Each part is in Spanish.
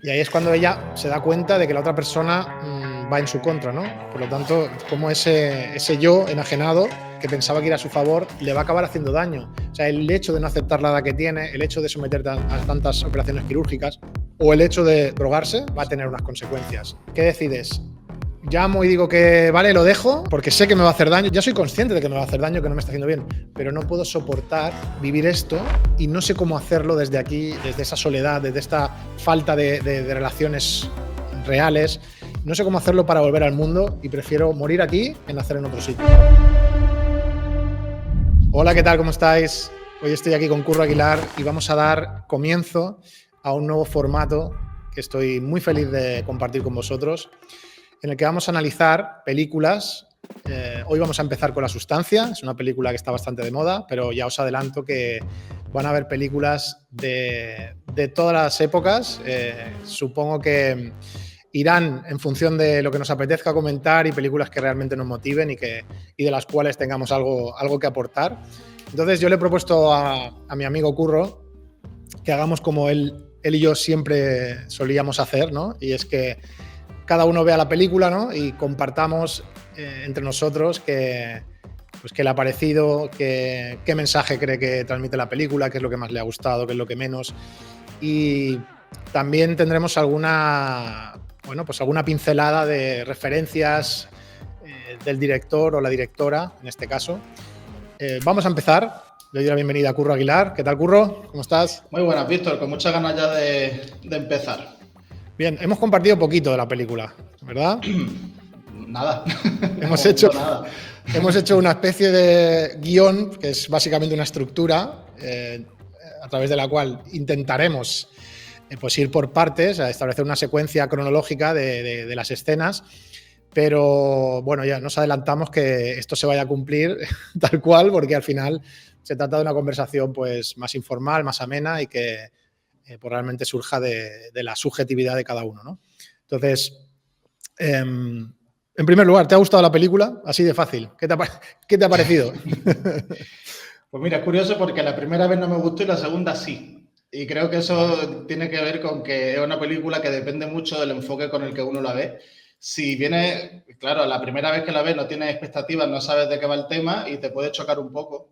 Y ahí es cuando ella se da cuenta de que la otra persona va en su contra, ¿no? Por lo tanto, como ese yo enajenado que pensaba que era a su favor, le va a acabar haciendo daño. O sea, el hecho de no aceptar la edad que tiene, el hecho de someterte a tantas operaciones quirúrgicas o el hecho de drogarse va a tener unas consecuencias. ¿Qué decides? Llamo y digo que vale, lo dejo porque sé que me va a hacer daño. Ya soy consciente de que me va a hacer daño, que no me está haciendo bien, pero no puedo soportar vivir esto y no sé cómo hacerlo desde aquí, desde esa soledad, desde esta falta de relaciones reales. No sé cómo hacerlo para volver al mundo y prefiero morir aquí que nacer en otro sitio. Hola, ¿qué tal? ¿Cómo estáis? Hoy estoy aquí con Curro Aguilar y vamos a dar comienzo a un nuevo formato que estoy muy feliz de compartir con vosotros, en el que vamos a analizar películas. Hoy vamos a empezar con La Sustancia, es una película que está bastante de moda, pero ya os adelanto que van a haber películas de todas las épocas. Supongo que irán en función de lo que nos apetezca comentar y películas que realmente nos motiven y de las cuales tengamos algo que aportar. Entonces yo le he propuesto a mi amigo Curro que hagamos como él y yo siempre solíamos hacer, ¿no? Y es que cada uno vea la película, ¿no? Y compartamos entre nosotros qué le ha parecido, qué mensaje cree que transmite la película, qué es lo que más le ha gustado, qué es lo que menos. Y también tendremos alguna pincelada de referencias del director o la directora, en este caso. Vamos a empezar. Le doy la bienvenida a Curro Aguilar. ¿Qué tal, Curro? ¿Cómo estás? Muy buenas, Víctor, con muchas ganas ya de empezar. Bien, hemos compartido poquito de la película, ¿verdad? Nada, de Hemos hecho, momento nada. hemos hecho una especie de guión, que es básicamente una estructura a través de la cual intentaremos pues ir por partes, a establecer una secuencia cronológica de las escenas, pero bueno, ya nos adelantamos que esto se vaya a cumplir tal cual, porque al final se trata de una conversación pues más informal, más amena y que pues realmente surja de la subjetividad de cada uno, ¿no? Entonces, en primer lugar, ¿te ha gustado la película? Así de fácil. ¿Qué te ha parecido? Pues mira, es curioso porque la primera vez no me gustó y la segunda sí. Y creo que eso tiene que ver con que es una película que depende mucho del enfoque con el que uno la ve. Si viene, claro, la primera vez que la ves no tienes expectativas, no sabes de qué va el tema y te puede chocar un poco.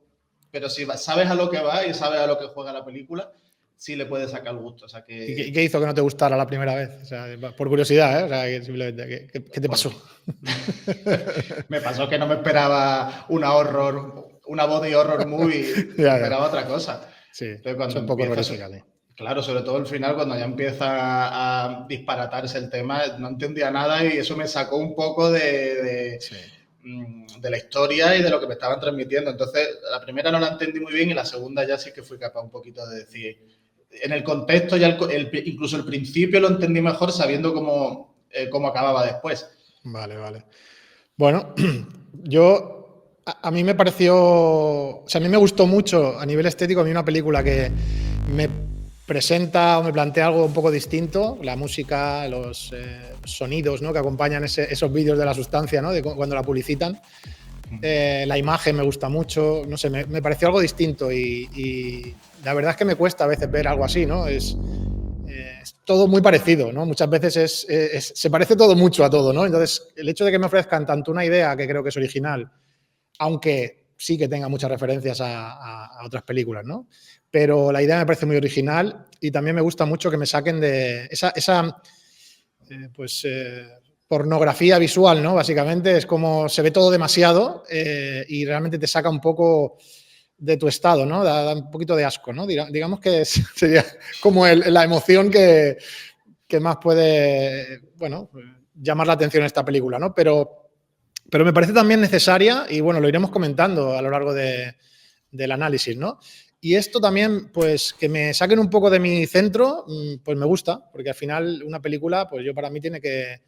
Pero si sabes a lo que va y sabes a lo que juega la película, sí le puedes sacar gusto. O sea ¿Y que qué hizo que no te gustara la primera vez? O sea, por curiosidad, ¿eh? O sea, simplemente, ¿qué te pasó? me pasó que no me esperaba una body horror movie, me Ya, ya. esperaba otra cosa. Sí, Entonces es cuando un poco empieza, horrorífica, sí. claro, sobre todo el final, cuando ya empieza a disparatarse el tema, no entendía nada y eso me sacó un poco Sí. de la historia y de lo que me estaban transmitiendo. Entonces, la primera no la entendí muy bien y la segunda ya sí que fui capaz un poquito de decir, en el contexto, ya incluso el principio lo entendí mejor sabiendo cómo acababa después. Vale, vale. Bueno, a mí me pareció, o sea, a mí me gustó mucho a nivel estético, a mí una película que me presenta o me plantea algo un poco distinto, la música, los sonidos, ¿no?, que acompañan esos vídeos de La Sustancia, ¿no?, de cuando la publicitan. La imagen me gusta mucho, no sé, me pareció algo distinto y la verdad es que me cuesta a veces ver algo así, ¿no? Es todo muy parecido, ¿no? Muchas veces se parece todo mucho a todo, ¿no? Entonces, el hecho de que me ofrezcan tanto una idea que creo que es original, aunque sí que tenga muchas referencias a otras películas, ¿no? Pero la idea me parece muy original y también me gusta mucho que me saquen de esa pornografía visual, ¿no? Básicamente es como se ve todo demasiado y realmente te saca un poco de tu estado, ¿no? Da un poquito de asco, ¿no? Digamos que sería como la emoción que más puede, bueno, llamar la atención en esta película, ¿no? Pero me parece también necesaria y, bueno, lo iremos comentando a lo largo del análisis, ¿no? Y esto también, pues, que me saquen un poco de mi centro, pues me gusta, porque al final una película, pues yo para mí tiene que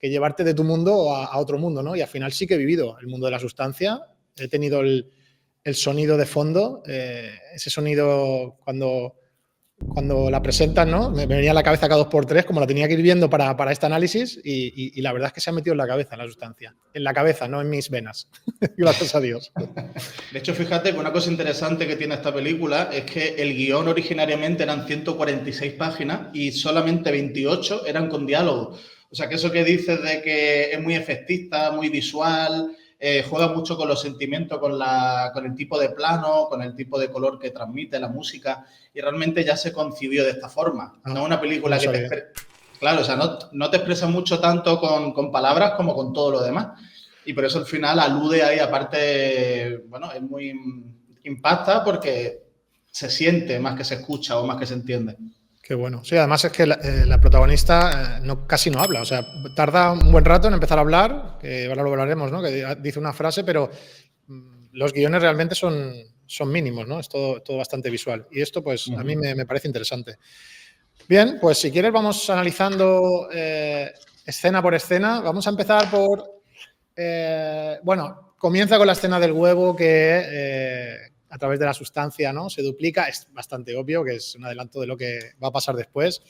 llevarte de tu mundo a otro mundo, ¿no? Y al final sí que he vivido el mundo de La Sustancia, he tenido el sonido de fondo, ese sonido cuando cuando la presentan, ¿no? Me venía a la cabeza cada 2x3, como la tenía que ir viendo para este análisis, y la verdad es que se ha metido en la cabeza la sustancia. En la cabeza, no en mis venas. Gracias a Dios. De hecho, fíjate que una cosa interesante que tiene esta película es que el guión originariamente eran 146 páginas y solamente 28 eran con diálogo. O sea, que eso que dices de que es muy efectista, muy visual, juega mucho con los sentimientos, con el tipo de plano, con el tipo de color que transmite la música, y realmente ya se concibió de esta forma. No es una película que te... Claro, o sea, no te expresa mucho tanto con palabras como con todo lo demás. Y por eso al final alude ahí, aparte, bueno, es muy impacta porque se siente más que se escucha o más que se entiende. Qué bueno. Sí, además es que la protagonista casi no habla, o sea, tarda un buen rato en empezar a hablar, que ahora lo hablaremos, ¿no? Que dice una frase, pero los guiones realmente son mínimos, ¿no? Es todo bastante visual. Y esto, pues, a mí me parece interesante. Bien, pues si quieres vamos analizando escena por escena. Vamos a empezar por... bueno, comienza con la escena del huevo que a través de la sustancia, ¿no? Se duplica. Es bastante obvio que es un adelanto de lo que va a pasar después.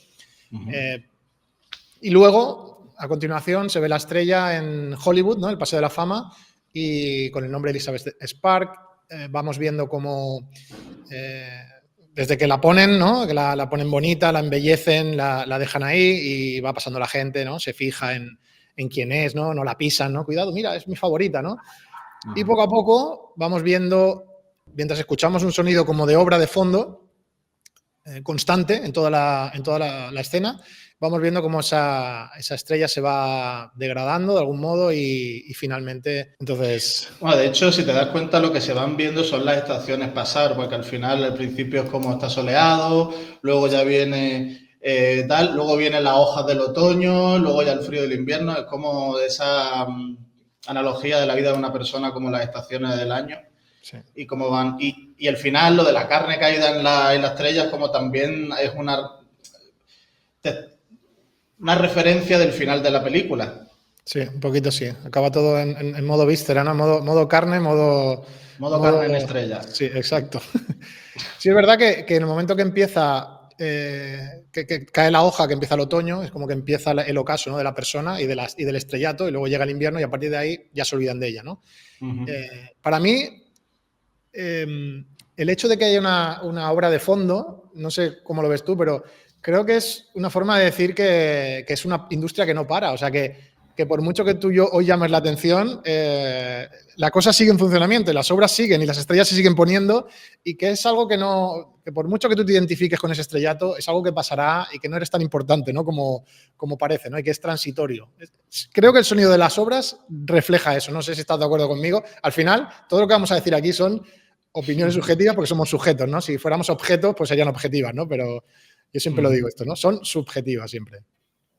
Y luego, a continuación, se ve la estrella en Hollywood, ¿no? El Paseo de la Fama, y con el nombre de Elizabeth Spark. Vamos viendo cómo... desde que la ponen, ¿no? Que la ponen bonita, la embellecen, la dejan ahí y va pasando la gente, ¿no? Se fija en quién es, ¿no? No la pisan, ¿no? Cuidado, mira, es mi favorita, ¿no? Y poco a poco vamos viendo, mientras escuchamos un sonido como de obra de fondo, constante en toda la escena, vamos viendo cómo esa estrella se va degradando de algún modo y finalmente, entonces... Bueno, de hecho, si te das cuenta, lo que se van viendo son las estaciones pasar, porque al final, al principio es como está soleado, luego ya viene tal, luego vienen las hojas del otoño, luego ya el frío del invierno, es como esa analogía de la vida de una persona como las estaciones del año. Sí. Y cómo van. Y el final, lo de la carne caída en la estrella, como también es una referencia del final de la película. Sí, un poquito sí. Acaba todo en modo víscera, ¿no? Modo carne, modo carne en estrella. Sí, exacto. Sí, es verdad que en el momento que empieza, que cae la hoja, que empieza el otoño, es como que empieza el ocaso, ¿no? De la persona y del estrellato, y luego llega el invierno y a partir de ahí ya se olvidan de ella, ¿no? Para mí, el hecho de que haya una obra de fondo, no sé cómo lo ves tú, pero creo que es una forma de decir que es una industria que no para, o sea que por mucho que tú y yo hoy llames la atención, la cosa sigue en funcionamiento y las obras siguen y las estrellas se siguen poniendo, y que es algo que por mucho que tú te identifiques con ese estrellato, es algo que pasará y que no eres tan importante, ¿no? como parece, ¿no? Y que es transitorio. Creo que el sonido de las obras refleja eso, no sé si estás de acuerdo conmigo. Al final, todo lo que vamos a decir aquí son opiniones subjetivas porque somos sujetos, ¿no? Si fuéramos objetos, pues serían objetivas, ¿no? Pero yo siempre lo digo esto, ¿no? Son subjetivas siempre.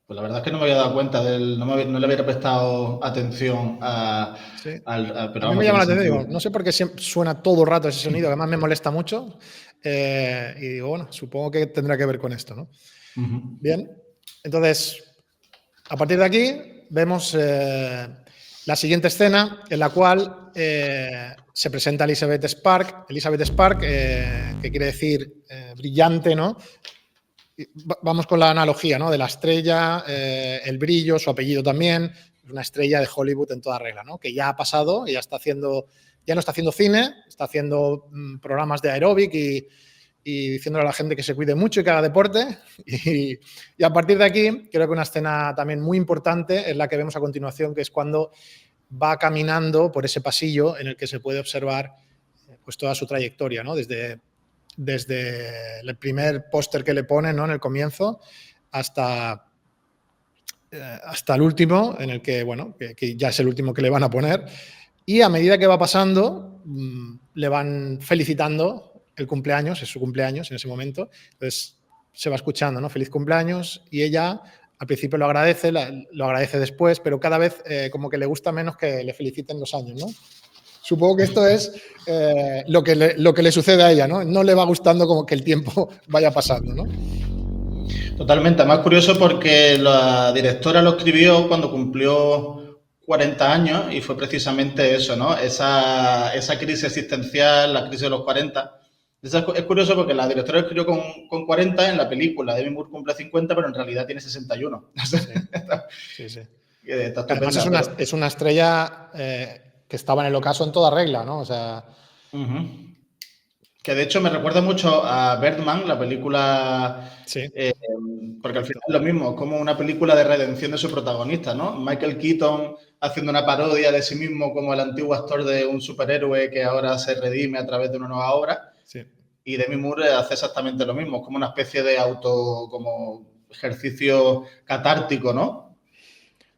Pues la verdad es que no me había dado cuenta, no le había prestado atención sí. pero a mí me llama la atención, digo, no sé por qué suena todo el rato ese sonido, que además me molesta mucho, y digo, bueno, supongo que tendrá que ver con esto, ¿no? Bien, entonces, a partir de aquí vemos la siguiente escena en la cual se presenta Elizabeth Spark, que quiere decir brillante, ¿no? Vamos con la analogía, ¿no? De la estrella, el brillo, su apellido también, una estrella de Hollywood en toda regla, ¿no? Que ya ha pasado, ya no está haciendo cine, está haciendo programas de aeróbic y diciéndole a la gente que se cuide mucho y que haga deporte. Y a partir de aquí, creo que una escena también muy importante es la que vemos a continuación, que es cuando va caminando por ese pasillo en el que se puede observar pues toda su trayectoria, ¿no? Desde el primer póster que le ponen, ¿no? En el comienzo hasta el último, en el que, bueno, que ya es el último que le van a poner. Y a medida que va pasando, le van felicitando el cumpleaños, es su cumpleaños en ese momento. Entonces se va escuchando, ¿no? Feliz cumpleaños. Y ella al principio lo agradece después, pero cada vez como que le gusta menos que le feliciten los años, ¿no? Supongo que esto es lo que le sucede a ella, ¿no? No le va gustando como que el tiempo vaya pasando, ¿no? Totalmente. Además, curioso porque la directora lo escribió cuando cumplió 40 años y fue precisamente eso, ¿no? Esa crisis existencial, la crisis de los 40, Es curioso porque la directora escribió con 40 en la película. Demi Moore cumple 50, pero en realidad tiene 61. Sí, sí, sí. Está Además estupenda. es una estrella que estaba en el ocaso en toda regla, ¿no? O sea... Que de hecho me recuerda mucho a Birdman, la película, Sí, porque al final correcto. es lo mismo, es como una película de redención de su protagonista, ¿no? Michael Keaton haciendo una parodia de sí mismo como el antiguo actor de un superhéroe que ahora se redime a través de una nueva obra. Sí. Y Demi Moore hace exactamente lo mismo, como una especie de como ejercicio catártico, ¿no?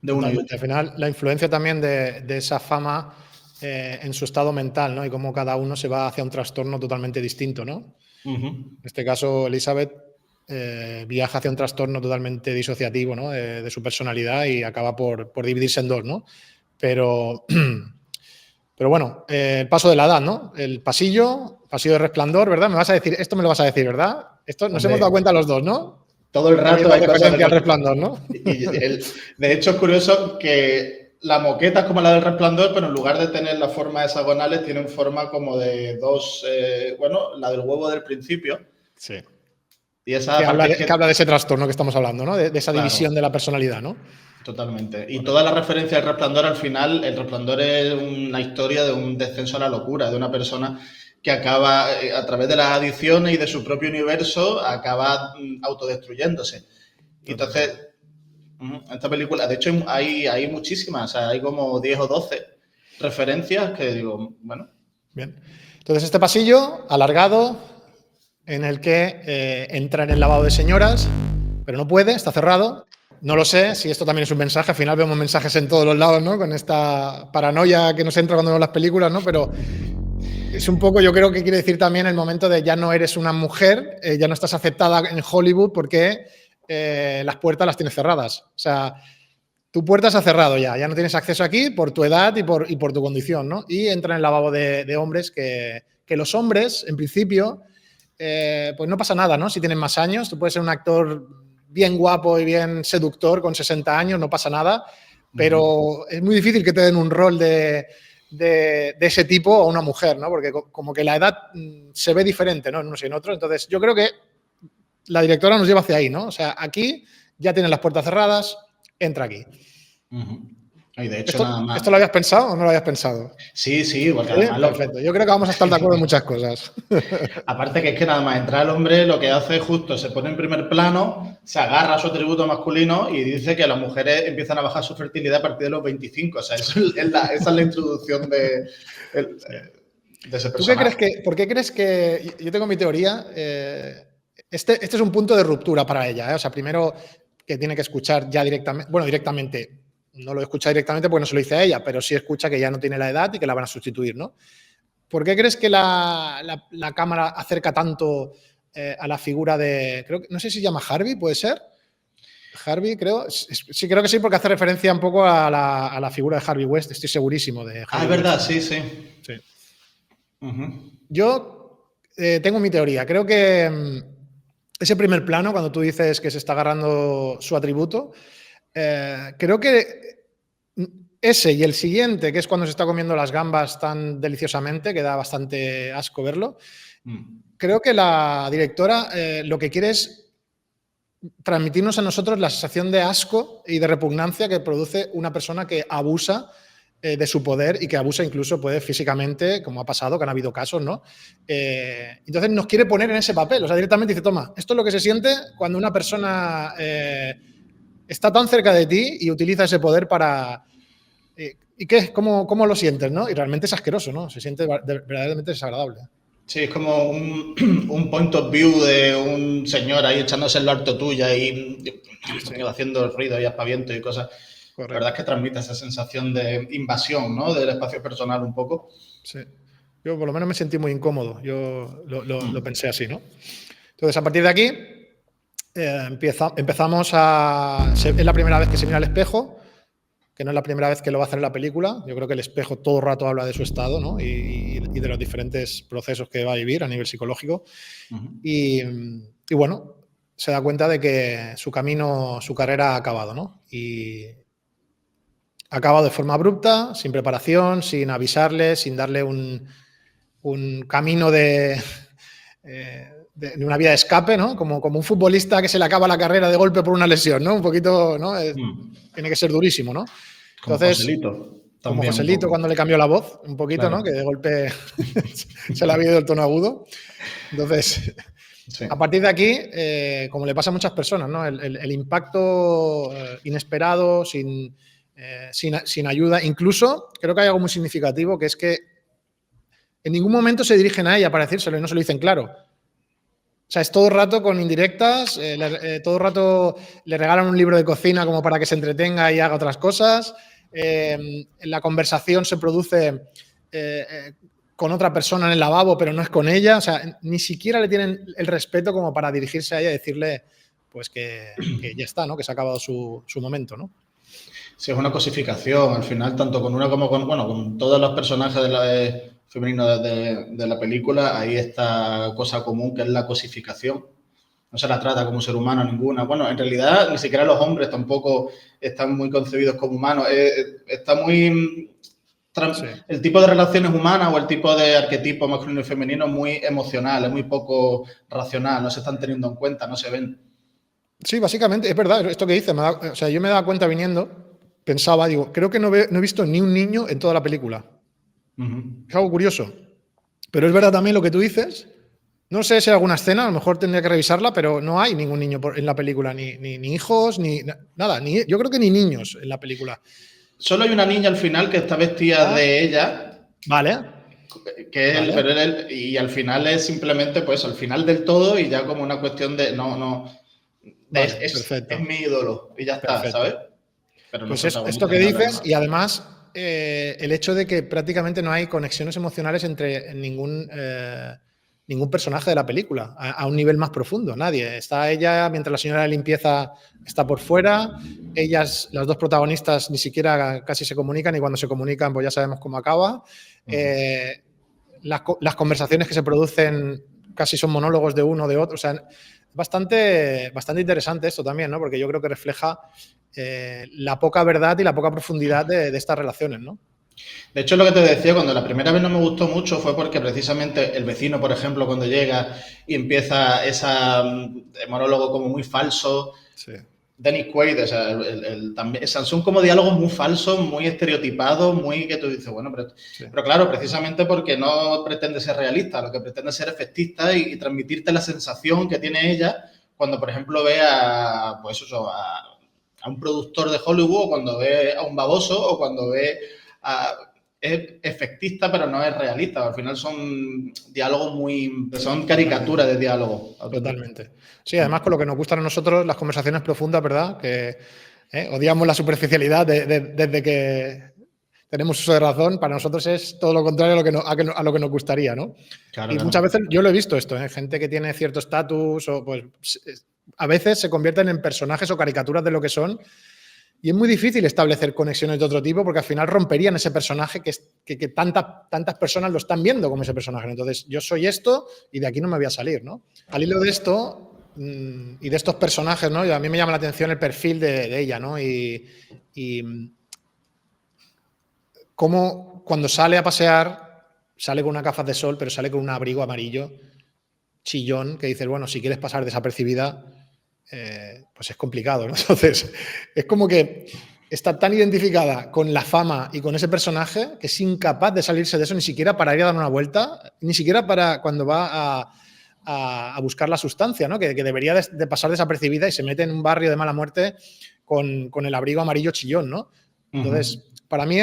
De uno y Totalmente. Al otro. final, la influencia también de esa fama en su estado mental, ¿no? Y cómo cada uno se va hacia un trastorno totalmente distinto, ¿no? En este caso, Elizabeth viaja hacia un trastorno totalmente disociativo, ¿no? De su personalidad y acaba por dividirse en dos, ¿no? Pero bueno, el paso de la edad, ¿no? El pasillo de Resplandor, ¿verdad? Me vas a decir, esto me lo vas a decir, ¿verdad? Esto nos hemos Hombre, dado cuenta los dos, ¿no? todo el También rato la hay cosas referencia al de... Resplandor, ¿no? De hecho, es curioso que la moqueta es como la del Resplandor, pero en lugar de tener las formas hexagonales, tienen forma como de dos... bueno, la del huevo del principio. Sí. Y esa parte es Que que... habla de ese trastorno que estamos hablando, ¿no? De esa división Claro, de la personalidad, ¿no? totalmente. Y toda Correcto. la referencia al Resplandor, al final, el Resplandor es una historia de un descenso a la locura, de una persona que acaba, a través de las adicciones y de su propio universo, acaba autodestruyéndose. Y entonces, Totalmente. esta película, de hecho, hay muchísimas, o sea, hay como 10 o 12 referencias que digo, bueno. Bien. Entonces, este pasillo alargado en el que entra en el lavado de señoras, pero no puede, está cerrado. No lo sé si esto también es un mensaje. Al final vemos mensajes en todos los lados, ¿no? Con esta paranoia que nos entra cuando vemos las películas, ¿no? Pero es un poco, yo creo que quiere decir también el momento de ya no eres una mujer, ya no estás aceptada en Hollywood porque las puertas las tienes cerradas. O sea, tu puerta se ha cerrado ya no tienes acceso aquí por tu edad y por tu condición, ¿no? Y entra en el lavabo de hombres que los hombres, en principio, pues no pasa nada, ¿no? Si tienen más años, tú puedes ser un actor bien guapo y bien seductor con 60 años, no pasa nada, pero es muy difícil que te den un rol de ese tipo a una mujer, ¿no? Porque como que la edad se ve diferente, ¿no? En unos y en otros. Entonces, yo creo que la directora nos lleva hacia ahí, ¿no? O sea, aquí ya tienen las puertas cerradas, entra aquí. Y de hecho, nada ¿Esto más. lo habías pensado o no lo habías pensado? Sí, sí, porque Sí, además perfecto. Yo creo que vamos a estar de acuerdo en muchas cosas. aparte que es que nada más entrar el hombre lo que hace es justo, se pone en primer plano, se agarra a su atributo masculino y dice que las mujeres empiezan a bajar su fertilidad a partir de los 25. O sea, esa es la introducción de ese ¿Tú qué crees personaje. que, por qué crees que, yo tengo mi teoría, este es un punto de ruptura para ella, ¿eh? O sea, primero que tiene que escuchar ya directamente, bueno, directamente, no lo escucha directamente porque no se lo dice a ella, pero sí escucha que ya no tiene la edad y que la van a sustituir, ¿no? ¿Por qué crees que la cámara acerca tanto a la figura de, creo que, no sé si se llama Harvey, ¿puede ser? Harvey, creo. Sí, creo que sí, porque hace referencia un poco a la figura de Harvey West, estoy segurísimo de Ah, Harvey es West. verdad, sí, sí. Sí. Yo tengo mi teoría. Creo que ese primer plano, cuando tú dices que se está agarrando su atributo, creo que ese y el siguiente, que es cuando se está comiendo las gambas tan deliciosamente, que da bastante asco verlo, creo que la directora lo que quiere es transmitirnos a nosotros la sensación de asco y de repugnancia que produce una persona que abusa de su poder y que abusa incluso puede físicamente, como ha pasado, que han habido casos, ¿no? Entonces nos quiere poner en ese papel, o sea, directamente dice, toma, esto es lo que se siente cuando una persona está tan cerca de ti y utiliza ese poder para... ¿Y qué? ¿Cómo lo sientes, no? Y realmente es asqueroso, ¿no? Se siente verdaderamente desagradable. Sí, es como un point of view de un señor ahí echándose el harto tuya y Sí, haciendo ruido y aspaviento y cosas. La verdad es correcto. que transmite esa sensación de invasión, ¿no? Del espacio personal un poco. Sí. Yo por lo menos me sentí muy incómodo. Yo lo pensé así, ¿no? Entonces, a partir de aquí, empezamos a... Es la primera vez que se mira al espejo, que no es la primera vez que lo va a hacer en la película. Yo creo que el espejo todo el rato habla de su estado, ¿no? Y de los diferentes procesos que va a vivir a nivel psicológico. Y bueno, se da cuenta de que su camino, su carrera ha acabado, ¿no? Y ha acabado de forma abrupta, sin preparación, sin avisarle, sin darle un camino de de una vía de escape, ¿no? Como un futbolista que se le acaba la carrera de golpe por una lesión, ¿no? Un poquito, ¿no? Tiene que ser durísimo, ¿no? Como Entonces, Joselito. como También un Joselito poco. cuando le cambió la voz, un poquito, Claro. ¿no? Que de golpe se le había ido el tono agudo. Entonces, Sí. a partir de aquí, como le pasa a muchas personas, ¿no? El impacto inesperado, sin ayuda. Incluso, creo que hay algo muy significativo, que es que en ningún momento se dirigen a ella para decírselo y no se lo dicen claro. O sea, es todo el rato con indirectas, todo el rato le regalan un libro de cocina como para que se entretenga y haga otras cosas. La conversación se produce con otra persona en el lavabo, pero no es con ella. O sea, ni siquiera le tienen el respeto como para dirigirse a ella y decirle pues que ya está, ¿no? Que se ha acabado su momento, ¿no? Sí, es una cosificación, al final, tanto con una como con todos los personajes femeninos de la película, hay esta cosa común que es la cosificación. No se la trata como ser humano ninguna. Bueno, en realidad ni siquiera los hombres tampoco están muy concebidos como humanos. Está muy... Sí. El tipo de relaciones humanas o el tipo de arquetipo masculino y femenino es muy emocional, es muy poco racional, no se están teniendo en cuenta, no se ven. Sí, básicamente, es verdad, esto que dices. O sea, yo me daba cuenta viniendo, pensaba, digo, creo que no he visto ni un niño en toda la película. Es algo curioso. Pero es verdad también lo que tú dices. No sé si hay alguna escena, a lo mejor tendría que revisarla, pero no hay ningún niño en la película, ni hijos, ni nada. Yo creo que ni niños en la película. Solo hay una niña al final que está vestida de ella. Vale. Que es vale. Y al final es simplemente, pues, al final del todo y ya como una cuestión de Vale, es perfecto. mi ídolo y ya está, Perfecto. ¿sabes? Pero pues esto que dices, y además el hecho de que prácticamente no hay conexiones emocionales entre ningún personaje de la película, a un nivel más profundo, nadie. Está ella mientras la señora de limpieza está por fuera, ellas, las dos protagonistas, ni siquiera casi se comunican y cuando se comunican pues ya sabemos cómo acaba. Las conversaciones que se producen casi son monólogos de uno o de otro, o sea, bastante interesante esto también, ¿no? Porque yo creo que refleja la poca verdad y la poca profundidad de estas relaciones, ¿no? De hecho, lo que te decía, cuando la primera vez no me gustó mucho fue porque precisamente el vecino, por ejemplo, cuando llega y empieza ese monólogo como muy falso, sí. Dennis Quaid, o sea, también, son como diálogos muy falsos, muy estereotipados, muy que tú dices, bueno, pero claro, precisamente porque no pretende ser realista, lo que pretende es ser efectista y transmitirte la sensación que tiene ella cuando, por ejemplo, ve a un productor de Hollywood, o cuando ve a un baboso, o cuando ve es efectista, pero no es realista. Al final son diálogos son caricaturas de diálogo. Totalmente. Sí, además con lo que nos gustan a nosotros las conversaciones profundas, ¿verdad? Que odiamos la superficialidad desde que tenemos uso de razón. Para nosotros es todo lo contrario a lo que nos gustaría, ¿no? Claro, y muchas veces yo lo he visto esto, gente que tiene cierto estatus o pues a veces se convierten en personajes o caricaturas de lo que son. Y es muy difícil establecer conexiones de otro tipo porque al final romperían ese personaje que tantas personas lo están viendo como ese personaje. Entonces, yo soy esto y de aquí no me voy a salir, ¿no? Al hilo de esto y de estos personajes, ¿no? A mí me llama la atención el perfil de ella, ¿no? Y cómo cuando sale a pasear, sale con unas gafas de sol, pero sale con un abrigo amarillo, chillón, que dices, bueno, si quieres pasar desapercibida, pues es complicado, ¿no? Entonces, es como que está tan identificada con la fama y con ese personaje que es incapaz de salirse de eso, ni siquiera para ir a dar una vuelta, ni siquiera para cuando va a buscar la sustancia, ¿no? Que debería de pasar desapercibida y se mete en un barrio de mala muerte con el abrigo amarillo chillón, ¿no? Entonces, para mí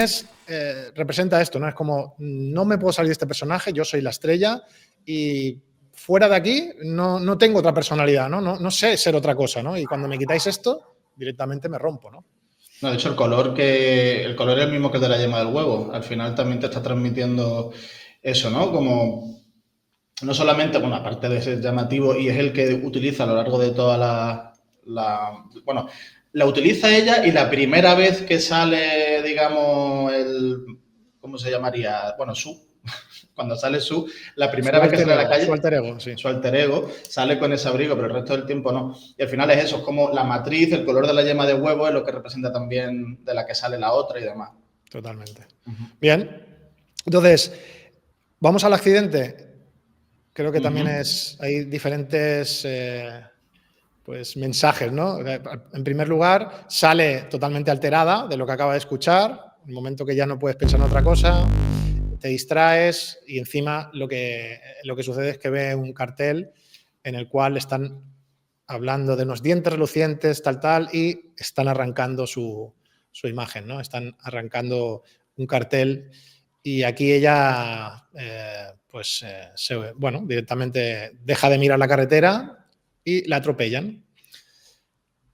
representa esto, ¿no? Es como, no me puedo salir de este personaje, yo soy la estrella y fuera de aquí no tengo otra personalidad, ¿no? No sé ser otra cosa, ¿no? Y cuando me quitáis esto, directamente me rompo, ¿no? No, de hecho, el color es el mismo que el de la yema del huevo. Al final también te está transmitiendo eso, ¿no? Como no solamente, bueno, aparte de ser llamativo, y es el que utiliza a lo largo de toda bueno, la utiliza ella y la primera vez que sale, digamos, ¿cómo se llamaría? Bueno, cuando sale la primera vez que sale a la calle, su alter ego, sí. Su alter ego sale con ese abrigo, pero el resto del tiempo no. Y al final es eso, es como la matriz, el color de la yema de huevo es lo que representa también de la que sale la otra y demás. Totalmente. Bien, entonces, vamos al accidente. creo que también hay diferentes pues, mensajes, ¿no? En primer lugar, sale totalmente alterada de lo que acaba de escuchar, en el momento que ya no puedes pensar en otra cosa, te distraes y encima lo que sucede es que ve un cartel en el cual están hablando de unos dientes relucientes, tal, y están arrancando su imagen, ¿no? Están arrancando un cartel y aquí ella, directamente deja de mirar la carretera y la atropellan.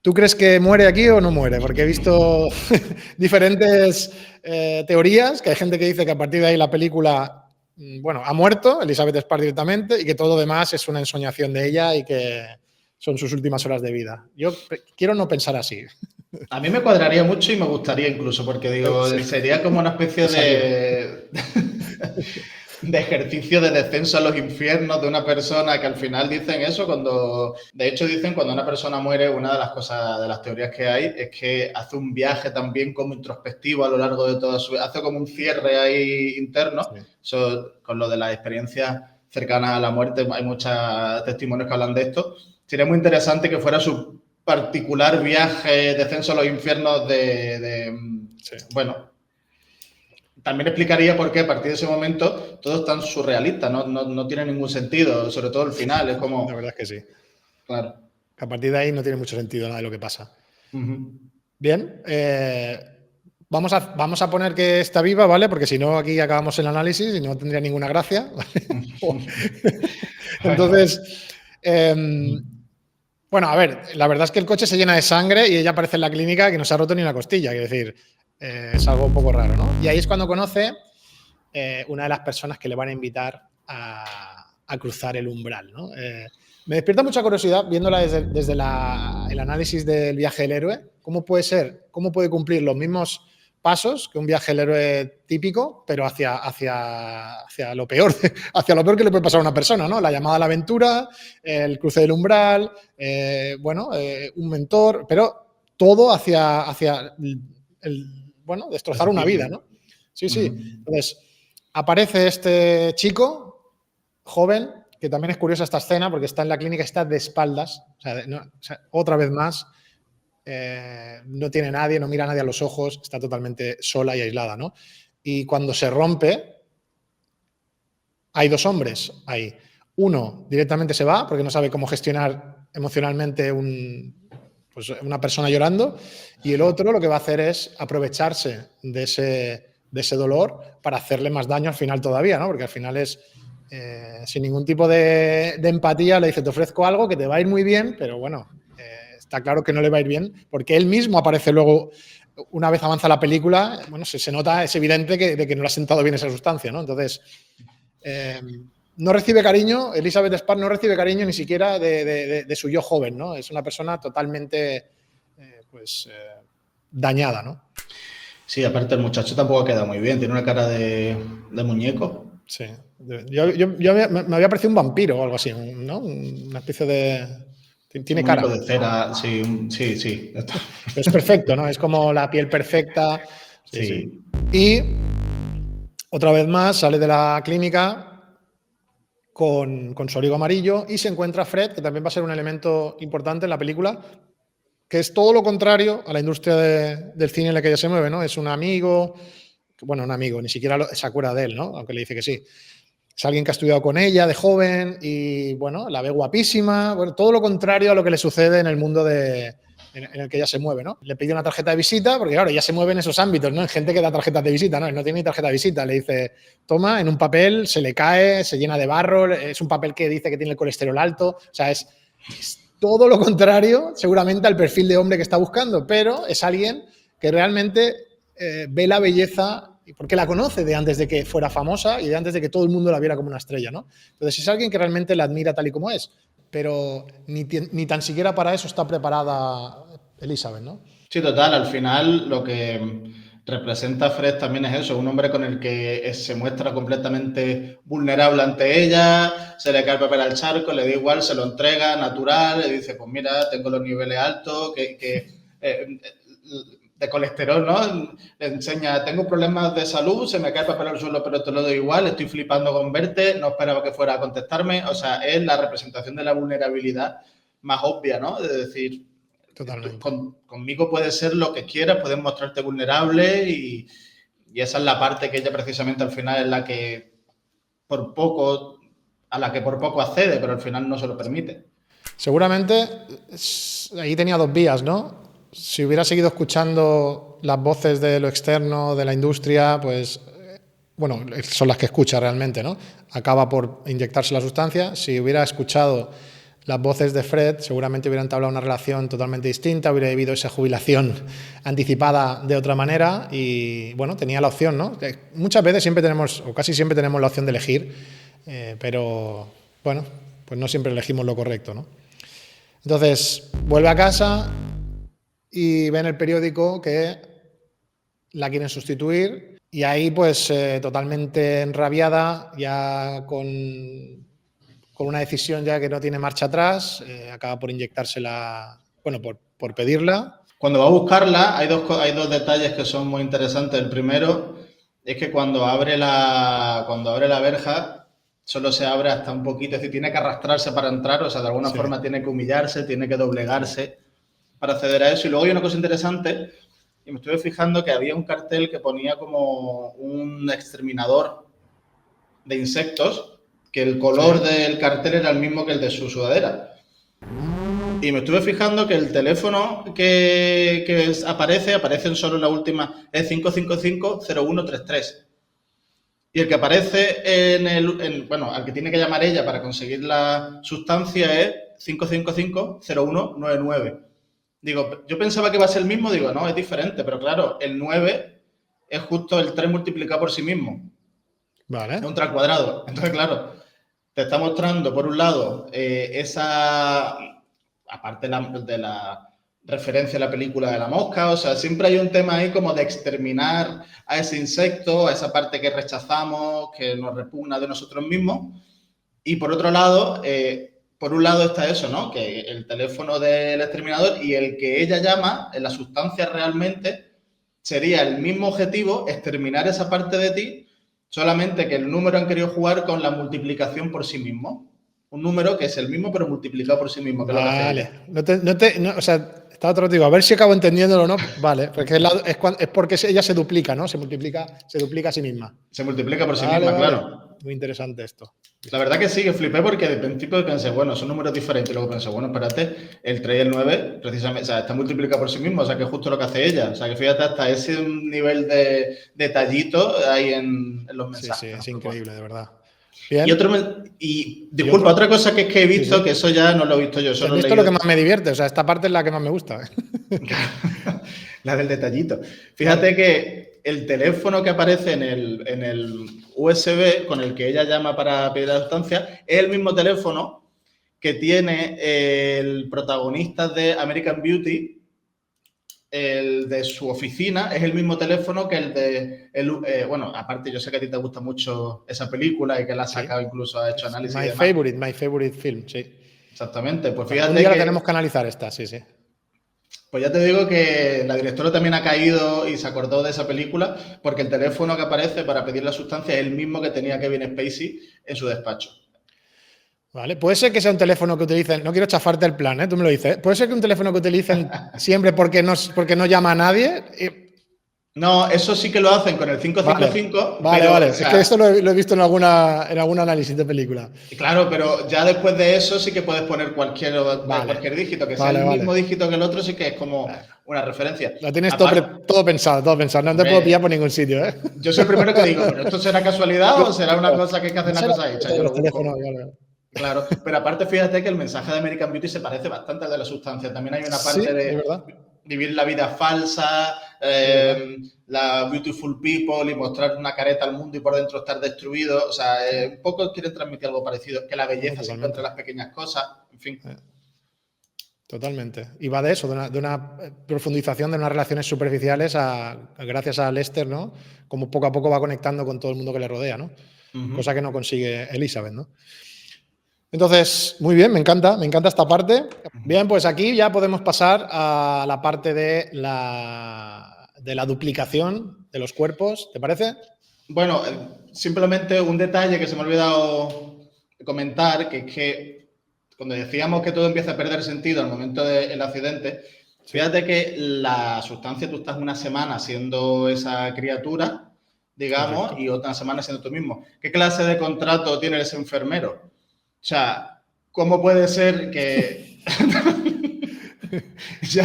¿Tú crees que muere aquí o no muere? Porque he visto diferentes teorías, que hay gente que dice que a partir de ahí la película, ha muerto, Elizabeth Spark directamente, y que todo lo demás es una ensoñación de ella y que son sus últimas horas de vida. Yo quiero no pensar así. A mí me cuadraría mucho y me gustaría incluso, porque digo, Sí. sería como una especie de ejercicio de descenso a los infiernos de una persona que al final dicen eso de hecho dicen cuando una persona muere, una de las cosas, de las teorías que hay es que hace un viaje también como introspectivo a lo largo de toda su vida, hace como un cierre ahí interno. Sí. Eso, con lo de las experiencias cercanas a la muerte, hay muchos testimonios que hablan de esto. Sería muy interesante que fuera su particular viaje, descenso a los infiernos sí. Bueno, también explicaría por qué a partir de ese momento todo es tan surrealista, no tiene ningún sentido, sobre todo el final, es como... La verdad es que sí. Claro. A partir de ahí no tiene mucho sentido nada de lo que pasa. Bien, vamos a poner que está viva, ¿vale? Porque si no, aquí acabamos el análisis y no tendría ninguna gracia. Entonces, a ver, la verdad es que el coche se llena de sangre y ella aparece en la clínica que no se ha roto ni una costilla, quiero decir, es algo un poco raro, ¿no? Y ahí es cuando conoce una de las personas que le van a invitar a cruzar el umbral, ¿no? Me despierta mucha curiosidad viéndola desde el análisis del viaje del héroe. ¿Cómo puede cumplir los mismos pasos que un viaje del héroe típico, pero hacia lo peor, hacia lo peor que le puede pasar a una persona, ¿no? La llamada a la aventura, el cruce del umbral, un mentor, pero todo hacia destrozar una vida, ¿no? Sí. Entonces, aparece este chico joven, que también es curiosa esta escena porque está en la clínica, está de espaldas, otra vez más, no tiene nadie, no mira a nadie a los ojos, está totalmente sola y aislada, ¿no? Y cuando se rompe, hay dos hombres ahí. Uno directamente se va porque no sabe cómo gestionar emocionalmente una persona llorando, y el otro lo que va a hacer es aprovecharse de ese dolor para hacerle más daño al final todavía, ¿no? Porque al final es... sin ningún tipo de empatía, le dice, te ofrezco algo que te va a ir muy bien, pero bueno, está claro que no le va a ir bien, porque él mismo aparece luego, una vez avanza la película, se nota, es evidente de que no le ha sentado bien esa sustancia, ¿no? Entonces, no recibe cariño, Elizabeth Spark no recibe cariño ni siquiera de su yo joven, ¿no? Es una persona totalmente, dañada, ¿no? Sí, aparte el muchacho tampoco queda muy bien, tiene una cara de muñeco. Sí, yo me había parecido un vampiro o algo así, ¿no? Una especie de... Tiene cara. De cera, sí. Pero es perfecto, ¿no? Es como la piel perfecta. Sí. Y otra vez más sale de la clínica con su abrigo amarillo y se encuentra Fred, que también va a ser un elemento importante en la película, que es todo lo contrario a la industria del cine en la que ella se mueve, ¿no? Es un amigo... un amigo, ni siquiera se acuerda de él, ¿no? Aunque le dice que sí. Es alguien que ha estudiado con ella de joven y, la ve guapísima. Todo lo contrario a lo que le sucede en el mundo en el que ella se mueve, ¿no? Le pide una tarjeta de visita porque, claro, ella se mueve en esos ámbitos, ¿no? Hay gente que da tarjetas de visita, ¿no? Él no tiene ni tarjeta de visita. Le dice, toma, en un papel, se le cae, se llena de barro, es un papel que dice que tiene el colesterol alto. O sea, es todo lo contrario, seguramente, al perfil de hombre que está buscando, pero es alguien que realmente... ve la belleza, porque la conoce de antes de que fuera famosa y de antes de que todo el mundo la viera como una estrella, ¿no? Entonces es alguien que realmente la admira tal y como es, pero ni tan siquiera para eso está preparada Elizabeth, ¿no? Sí, total, al final lo que representa Fred también es eso, un hombre con el que se muestra completamente vulnerable ante ella, se le cae el papel al charco, le da igual, se lo entrega natural, le dice, pues mira, tengo los niveles altos, de colesterol, ¿no? Le enseña, tengo problemas de salud, se me cae el papel al suelo, pero te lo doy igual, estoy flipando con verte, no esperaba que fuera a contestarme. O sea, es la representación de la vulnerabilidad más obvia, ¿no? De decir, Totalmente. conmigo puedes ser lo que quieras, puedes mostrarte vulnerable y esa es la parte que ella precisamente al final es la que por poco accede, pero al final no se lo permite. Seguramente ahí tenía dos vías, ¿no? Si hubiera seguido escuchando las voces de lo externo, de la industria, pues, bueno, son las que escucha realmente, ¿no? Acaba por inyectarse la sustancia. Si hubiera escuchado las voces de Fred, seguramente hubiera entablado una relación totalmente distinta, hubiera vivido esa jubilación anticipada de otra manera y, bueno, tenía la opción, ¿no? Muchas veces siempre tenemos, o casi siempre tenemos la opción de elegir, pero, bueno, pues no siempre elegimos lo correcto, ¿no? Entonces, vuelve a casa y ve en el periódico que la quieren sustituir y ahí, pues, totalmente enrabiada, ya con una decisión ya que no tiene marcha atrás, acaba por inyectársela, bueno, por pedirla. Cuando va a buscarla, hay dos detalles que son muy interesantes. El primero es que cuando abre la verja, solo se abre hasta un poquito, es decir, tiene que arrastrarse para entrar, o sea, de alguna forma tiene que humillarse, tiene que doblegarse para acceder a eso. Y luego hay una cosa interesante, y me estuve fijando que había un cartel que ponía como un exterminador de insectos, que el color del cartel era el mismo que el de su sudadera. Y me estuve fijando que el teléfono que aparecen solo en la última, es 555-0133. Y el que aparece bueno, al que tiene que llamar ella para conseguir la sustancia es 555-0199. Digo, yo pensaba que iba a ser el mismo, digo, no, es diferente, pero claro, el 9 es justo el 3 multiplicado por sí mismo. Vale. Es un 3 al cuadrado. Entonces, claro, te está mostrando, por un lado, aparte de la referencia a la película de la mosca, o sea, siempre hay un tema ahí como de exterminar a ese insecto, a esa parte que rechazamos, que nos repugna de nosotros mismos. Y por otro lado, por un lado está eso, ¿no? Que el teléfono del exterminador y el que ella llama, en la sustancia realmente, sería el mismo objetivo, exterminar esa parte de ti, solamente que el número han querido jugar con la multiplicación por sí mismo. Un número que es el mismo, pero multiplicado por sí mismo, que Vale. es lo que hace ella. O sea, estaba otro digo, a ver si acabo entendiéndolo o no. Vale, porque es porque ella se duplica, ¿no? Se duplica a sí misma. Se multiplica por sí misma, claro. Muy interesante esto. La verdad que sí, que flipé porque de principio pensé, bueno, son números diferentes. Y luego pensé, bueno, espérate, el 3 y el 9, precisamente, o sea, está multiplicado por sí mismo, o sea, que es justo lo que hace ella. O sea, que fíjate, hasta ese nivel de detallito hay en los mensajes. Sí, es increíble, de verdad. Bien. Disculpa, otra cosa que es que he visto, que eso ya no lo he visto yo. Solo esto es lo que más me divierte, o sea, esta parte es la que más me gusta. La del detallito. Fíjate que el teléfono que aparece en el USB con el que ella llama para pedir la sustancia es el mismo teléfono que tiene el protagonista de American Beauty. El de su oficina es el mismo teléfono que el de... bueno, aparte yo sé que a ti te gusta mucho esa película y que la has sacado, incluso ha hecho análisis. My favorite film, sí. Exactamente, pues fíjate un día la tenemos que analizar esta, sí. Pues ya te digo que la directora también ha caído y se acordó de esa película porque el teléfono que aparece para pedir la sustancia es el mismo que tenía Kevin Spacey en su despacho. Vale, puede ser que sea un teléfono que utilicen, no quiero chafarte el plan, tú me lo dices, puede ser que un teléfono que utilicen siempre porque no llama a nadie. No, eso sí que lo hacen con el 555. Vale. O sea, es que esto lo he visto en algún análisis de película. Claro, pero ya después de eso sí que puedes poner cualquier dígito, que sea el mismo dígito que el otro, sí que es como una referencia. Lo tienes todo pensado, no te puedo pillar por ningún sitio, ¿eh? Yo soy el primero que digo, ¿pero esto será casualidad o será una cosa que hay que hacer una cosa hecha? Yo lo busco. Claro, pero aparte fíjate que el mensaje de American Beauty se parece bastante al de la sustancia. También hay una parte de vivir la vida falsa, la beautiful people y mostrar una careta al mundo y por dentro estar destruido. O sea, un poco quieren transmitir algo parecido, que la belleza se encuentra en las pequeñas cosas, en fin. Totalmente. Y va de eso, de una profundización de unas relaciones superficiales gracias a Lester, ¿no? Como poco a poco va conectando con todo el mundo que le rodea, ¿no? Cosa que no consigue Elizabeth, ¿no? Entonces, muy bien, me encanta esta parte. Bien, pues aquí ya podemos pasar a la parte de la duplicación de los cuerpos, ¿te parece? Bueno, simplemente un detalle que se me ha olvidado comentar, que es que cuando decíamos que todo empieza a perder sentido al momento del accidente, fíjate que la sustancia, tú estás una semana siendo esa criatura, digamos, Correcto. y otra semana siendo tú mismo. ¿Qué clase de contrato tiene ese enfermero? O sea, ¿cómo puede ser que...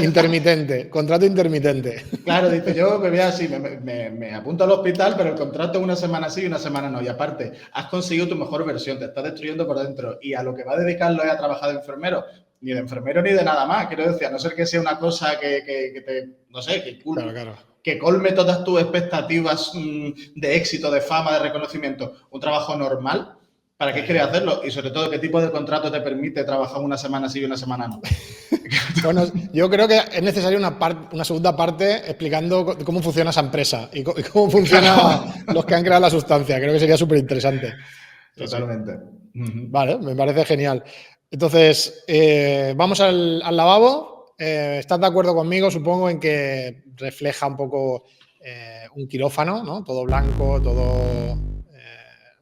Intermitente, contrato intermitente. Claro, dice, yo me voy así, me apunto al hospital, pero el contrato es una semana sí y una semana no. Y aparte, has conseguido tu mejor versión, te estás destruyendo por dentro. Y a lo que va a dedicarlo es a trabajar de enfermero. Ni de enfermero ni de nada más. Quiero decir, a no ser que sea una cosa que te, no sé, Claro. que colme todas tus expectativas de éxito, de fama, de reconocimiento. Un trabajo normal. ¿Para qué quieres hacerlo? Y sobre todo, ¿qué tipo de contrato te permite trabajar una semana sí y una semana no? Bueno, yo creo que es necesaria una segunda parte explicando cómo funciona esa empresa y cómo funcionan los que han creado la sustancia. Creo que sería súper interesante. Totalmente. Vale, me parece genial. Entonces, vamos al lavabo. ¿Estás de acuerdo conmigo, supongo, en que refleja un poco un quirófano, ¿no? Todo blanco, todo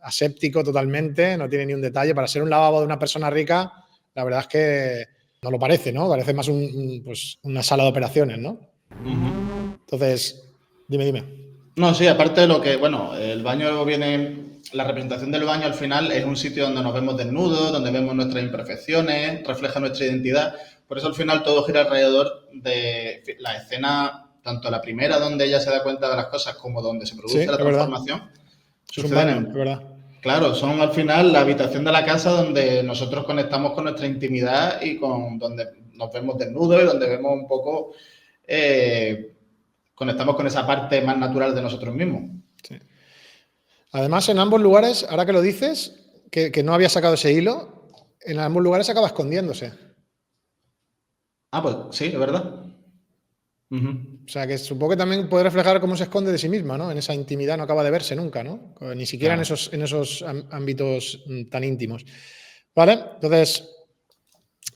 aséptico totalmente, no tiene ni un detalle. Para ser un lavabo de una persona rica, la verdad es que no lo parece, ¿no? Parece más pues una sala de operaciones, ¿no? Entonces, dime. No, sí, aparte de lo que, bueno, el baño viene, la representación del baño al final es un sitio donde nos vemos desnudos, donde vemos nuestras imperfecciones, refleja nuestra identidad. Por eso al final todo gira alrededor de la escena, tanto la primera donde ella se da cuenta de las cosas como donde se produce la transformación. Es un baño, es verdad. Claro, son al final la habitación de la casa donde nosotros conectamos con nuestra intimidad y con donde nos vemos desnudos y donde vemos un poco, conectamos con esa parte más natural de nosotros mismos. Sí. Además, en ambos lugares, ahora que lo dices, que no había sacado ese hilo, en ambos lugares acaba escondiéndose. Ah, pues sí, es verdad. O sea, que supongo que también puede reflejar cómo se esconde de sí misma, ¿no? En esa intimidad no acaba de verse nunca, ¿no? Ni siquiera claro. en esos ámbitos tan íntimos. ¿Vale? Entonces,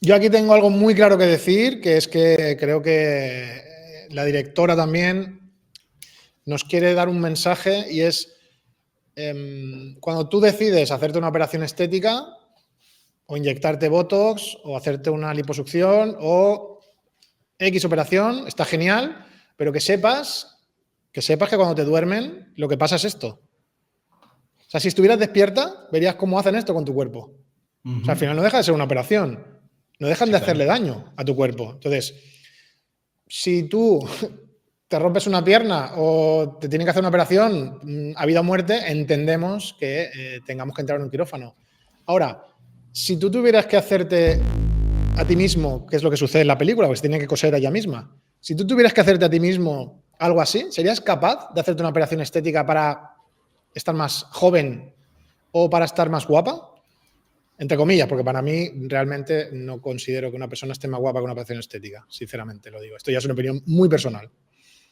yo aquí tengo algo muy claro que decir, que es que creo que la directora también nos quiere dar un mensaje y es cuando tú decides hacerte una operación estética o inyectarte Botox o hacerte una liposucción o X operación, está genial, pero que sepas que cuando te duermen lo que pasa es esto. O sea, si estuvieras despierta, verías cómo hacen esto con tu cuerpo. O sea, al final no deja de ser una operación. No dejan de hacerle daño a tu cuerpo. Entonces, si tú te rompes una pierna o te tienen que hacer una operación a vida o muerte, entendemos que tengamos que entrar en un quirófano. Ahora, si tú tuvieras que hacerte a ti mismo, que es lo que sucede en la película, porque se tiene que coser a ella misma, si tú tuvieras que hacerte a ti mismo algo así, ¿serías capaz de hacerte una operación estética para estar más joven o para estar más guapa? Entre comillas, porque para mí realmente no considero que una persona esté más guapa que una operación estética, sinceramente lo digo. Esto ya es una opinión muy personal.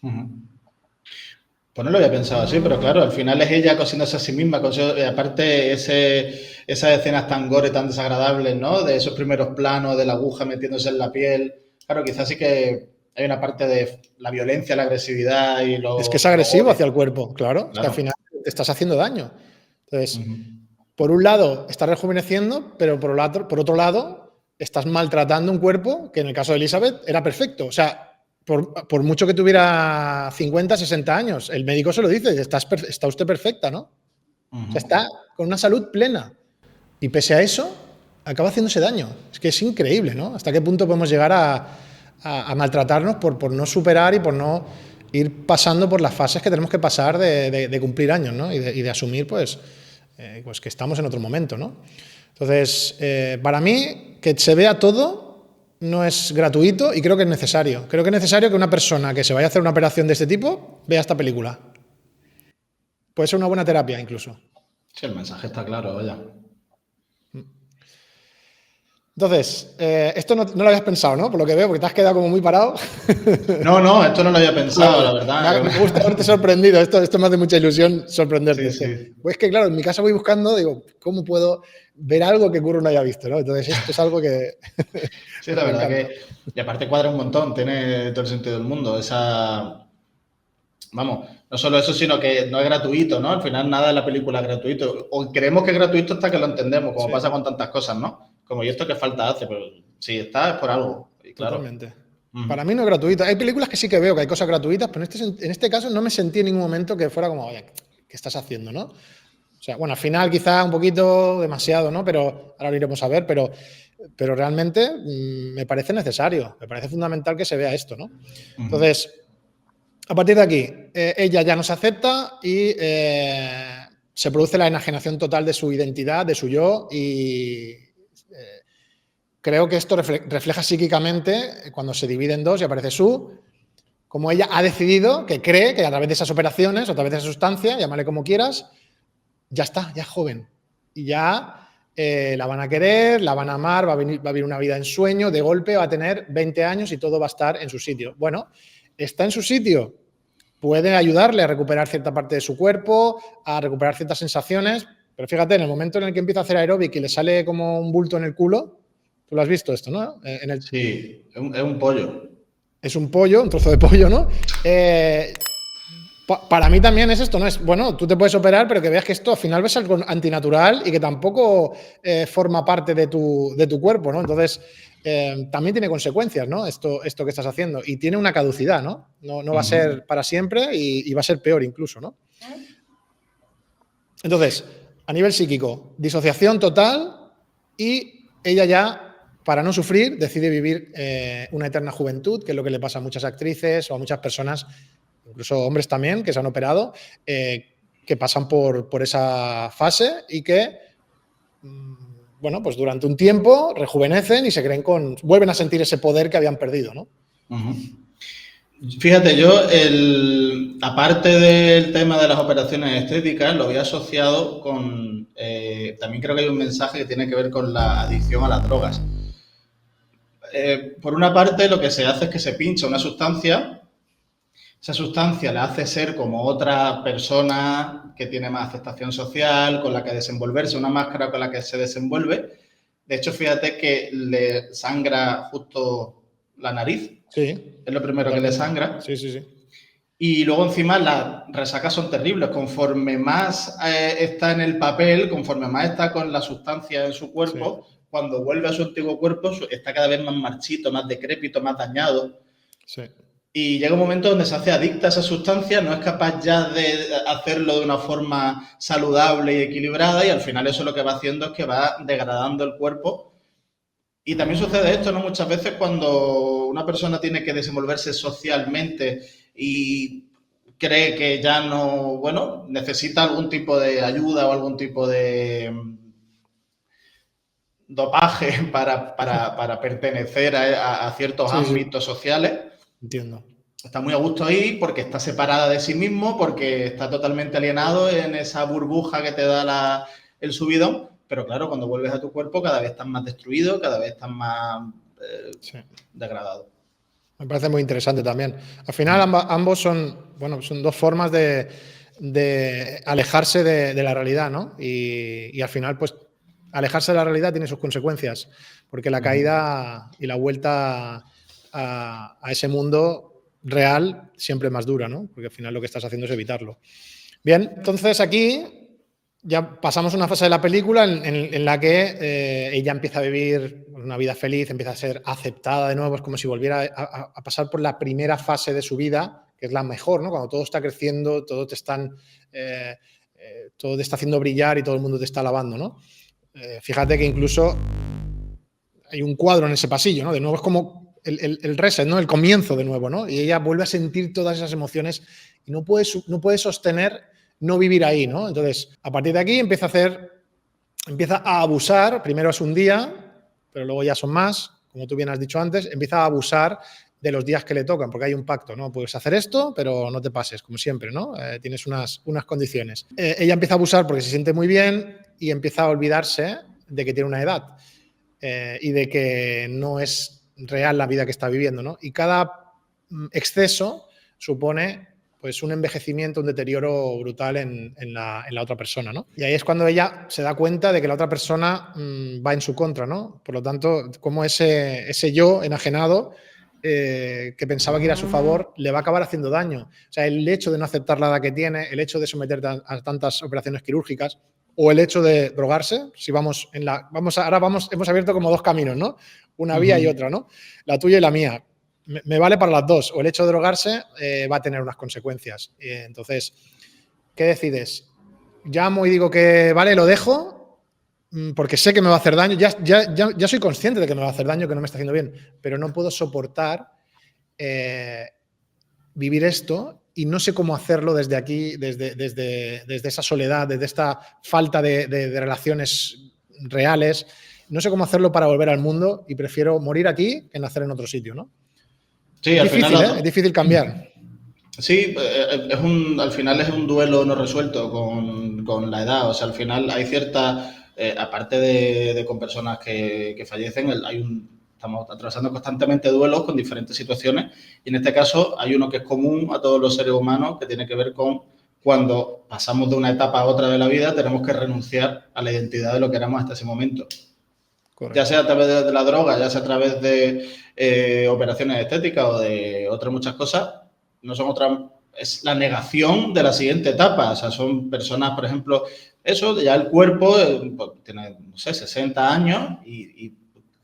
Pues no lo había pensado así, pero claro, al final es ella cosiéndose a sí misma, aparte esas escenas tan gore, tan desagradables, ¿no? De esos primeros planos de la aguja metiéndose en la piel. Claro, quizás sí que hay una parte de la violencia, la agresividad y lo... Es que es agresivo hacia el cuerpo, claro. Es que al final te estás haciendo daño. Entonces, por un lado, estás rejuveneciendo, pero por otro lado, estás maltratando un cuerpo que en el caso de Elizabeth era perfecto. O sea, por mucho que tuviera 50, 60 años, el médico se lo dice, está usted perfecta, ¿no? O sea, está con una salud plena. Y pese a eso, acaba haciéndose daño. Es que es increíble, ¿no? Hasta qué punto podemos llegar a maltratarnos por no superar y por no ir pasando por las fases que tenemos que pasar de cumplir años, ¿no? Y de asumir, pues que estamos en otro momento, ¿no? Entonces, para mí, que se vea todo no es gratuito y creo que es necesario. Creo que es necesario que una persona que se vaya a hacer una operación de este tipo vea esta película. Puede ser una buena terapia, incluso. Sí, el mensaje está claro, vaya. Entonces, esto no lo habías pensado, ¿no? Por lo que veo, porque te has quedado como muy parado. No, esto no lo había pensado, la verdad. Me gusta haberte sorprendido. Esto me hace mucha ilusión sorprenderte. Sí. Pues que, claro, en mi casa voy buscando, digo, ¿cómo puedo ver algo que Curro no haya visto, ¿no? Entonces esto es algo que... Sí, la verdad que... Y aparte cuadra un montón, tiene todo el sentido del mundo. Vamos, no solo eso, sino que no es gratuito, ¿no? Al final nada de la película es gratuito. O creemos que es gratuito hasta que lo entendemos, como pasa con tantas cosas, ¿no? Como, ¿y esto qué falta hace? Pero si está, es por algo. Y claro. Totalmente. Para mí no es gratuito. Hay películas que sí que veo que hay cosas gratuitas, pero en este caso no me sentí en ningún momento que fuera como, oye, ¿qué estás haciendo, no? O sea, bueno, al final quizá un poquito demasiado, ¿no? Pero ahora lo iremos a ver, pero realmente me parece necesario, me parece fundamental que se vea esto, ¿no? Entonces, a partir de aquí, ella ya no se acepta y se produce la enajenación total de su identidad, de su yo, y creo que esto refleja psíquicamente cuando se divide en dos y aparece Sue, como ella ha decidido, que cree que a través de esas operaciones o a través de esa sustancia, llámale como quieras, ya está, ya es joven. Y ya la van a querer, la van a amar, va a vivir una vida en sueño, de golpe va a tener 20 años y todo va a estar en su sitio. Bueno, está en su sitio, puede ayudarle a recuperar cierta parte de su cuerpo, a recuperar ciertas sensaciones, pero fíjate, en el momento en el que empieza a hacer aeróbic y le sale como un bulto en el culo, tú lo has visto esto, ¿no? Sí, es un pollo. Es un pollo, un trozo de pollo, ¿no? Para mí también es esto, ¿no? Es, bueno, tú te puedes operar, pero que veas que esto al final ves algo antinatural y que tampoco forma parte de tu cuerpo, ¿no? Entonces, también tiene consecuencias, ¿no? Esto que estás haciendo. Y tiene una caducidad, ¿no? No va a ser para siempre y va a ser peor incluso, ¿no? Entonces, a nivel psíquico, disociación total y ella ya, para no sufrir, decide vivir una eterna juventud, que es lo que le pasa a muchas actrices o a muchas personas, incluso hombres también, que se han operado, que pasan por esa fase y que, bueno, pues durante un tiempo rejuvenecen y se creen vuelven a sentir ese poder que habían perdido, ¿no? Fíjate, yo, aparte del tema de las operaciones estéticas, lo había asociado con, también creo que hay un mensaje que tiene que ver con la adicción a las drogas. Por una parte, lo que se hace es que se pincha una sustancia. Esa sustancia le hace ser como otra persona que tiene más aceptación social, con la que desenvolverse, una máscara con la que se desenvuelve. De hecho, fíjate que le sangra justo la nariz. Sí. Es lo primero que le sangra. Sí, sí, sí. Y luego encima las resacas son terribles. Conforme más está en el papel, conforme más está con la sustancia en su cuerpo, sí, cuando vuelve a su antiguo cuerpo está cada vez más marchito, más decrépito, más dañado. Sí. Y llega un momento donde se hace adicta a esa sustancia, no es capaz ya de hacerlo de una forma saludable y equilibrada y al final eso lo que va haciendo es que va degradando el cuerpo. Y también sucede esto, ¿no? Muchas veces cuando una persona tiene que desenvolverse socialmente y cree que ya no, bueno, necesita algún tipo de ayuda o algún tipo de dopaje para pertenecer a ciertos ámbitos sociales. Entiendo. Está muy a gusto ahí porque está separada de sí mismo, porque está totalmente alienado en esa burbuja que te da el subidón. Pero claro, cuando vuelves a tu cuerpo cada vez estás más destruido, cada vez estás más degradado. Me parece muy interesante también. Al final ambos son dos formas de alejarse de la realidad, ¿no? Y al final, pues, alejarse de la realidad tiene sus consecuencias, porque la caída y la vuelta a ese mundo real siempre es más dura, ¿no? Porque al final lo que estás haciendo es evitarlo. Bien, entonces aquí ya pasamos a una fase de la película en la que ella empieza a vivir una vida feliz, empieza a ser aceptada de nuevo, es como si volviera a pasar por la primera fase de su vida, que es la mejor, ¿no? Cuando todo está creciendo, todo te está haciendo brillar y todo el mundo te está alabando, ¿no? Fíjate que incluso hay un cuadro en ese pasillo, ¿no? De nuevo es como el reset, ¿no? El comienzo de nuevo, ¿no? Y ella vuelve a sentir todas esas emociones y no puede sostener no vivir ahí, ¿no? Entonces, a partir de aquí empieza a abusar, primero es un día, pero luego ya son más, como tú bien has dicho antes, empieza a abusar de los días que le tocan, porque hay un pacto, ¿no? Puedes hacer esto, pero no te pases, como siempre, ¿no? Tienes unas condiciones. Ella empieza a abusar porque se siente muy bien y empieza a olvidarse de que tiene una edad y de que no es real la vida que está viviendo, ¿no? Y cada exceso supone pues un envejecimiento, un deterioro brutal en la otra persona, ¿no? Y ahí es cuando ella se da cuenta de que la otra persona va en su contra, ¿no? Por lo tanto, como ese yo enajenado que pensaba que era a su favor, le va a acabar haciendo daño. O sea, el hecho de no aceptar la edad que tiene, el hecho de someterte a tantas operaciones quirúrgicas o el hecho de drogarse, si vamos hemos abierto como dos caminos, ¿no? Una vía y otra, ¿no? La tuya y la mía. Me vale para las dos. O el hecho de drogarse va a tener unas consecuencias. Entonces, ¿qué decides? Llamo y digo que vale, lo dejo porque sé que me va a hacer daño. Ya soy consciente de que me va a hacer daño, que no me está haciendo bien, pero no puedo soportar vivir esto y no sé cómo hacerlo desde aquí, desde esa soledad, desde esta falta de relaciones reales. No sé cómo hacerlo para volver al mundo y prefiero morir aquí que nacer en otro sitio, ¿no? Sí, Es al difícil, final... Es difícil cambiar. Sí, al final es un duelo no resuelto con la edad. O sea, al final hay cierta, aparte de con personas que fallecen, estamos atravesando constantemente duelos con diferentes situaciones y en este caso hay uno que es común a todos los seres humanos que tiene que ver con cuando pasamos de una etapa a otra de la vida tenemos que renunciar a la identidad de lo que éramos hasta ese momento. Correcto. Ya sea a través de la droga, ya sea a través de operaciones estéticas o de otras muchas cosas, no son otras, es la negación de la siguiente etapa. O sea, son personas, por ejemplo, eso, ya el cuerpo pues, tiene, no sé, 60 años y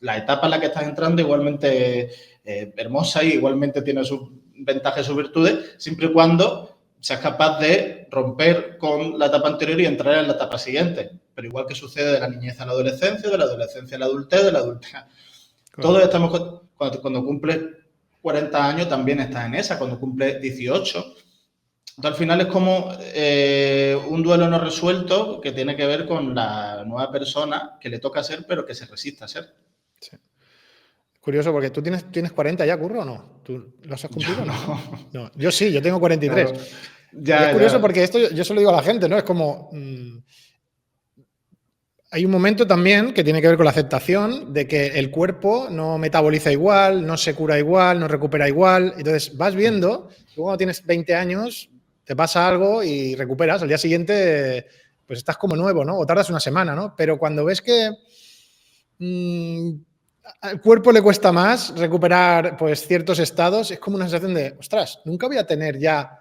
la etapa en la que estás entrando igualmente hermosa y igualmente tiene sus ventajas y sus virtudes, siempre y cuando seas capaz de romper con la etapa anterior y entrar en la etapa siguiente. Pero igual que sucede de la niñez a la adolescencia, de la adolescencia a la adultez, de la adultez. Claro. Todos estamos, cuando cumples 40 años también estás en esa, cuando cumples 18. Entonces, al final es como un duelo no resuelto que tiene que ver con la nueva persona que le toca ser, pero que se resiste a ser. Sí. Curioso, porque tú tienes 40 ya, Curro, ¿o no? ¿Tú los has cumplido? No. Yo sí, yo tengo 43. Claro. Y es curioso porque esto yo se lo digo a la gente, ¿no? Es como... hay un momento también que tiene que ver con la aceptación de que el cuerpo no metaboliza igual, no se cura igual, no recupera igual. Entonces vas viendo, tú cuando tienes 20 años te pasa algo y recuperas. Al día siguiente pues estás como nuevo, ¿no? O tardas una semana, ¿no? Pero cuando ves que al cuerpo le cuesta más recuperar pues ciertos estados, es como una sensación de, ostras, nunca voy a tener ya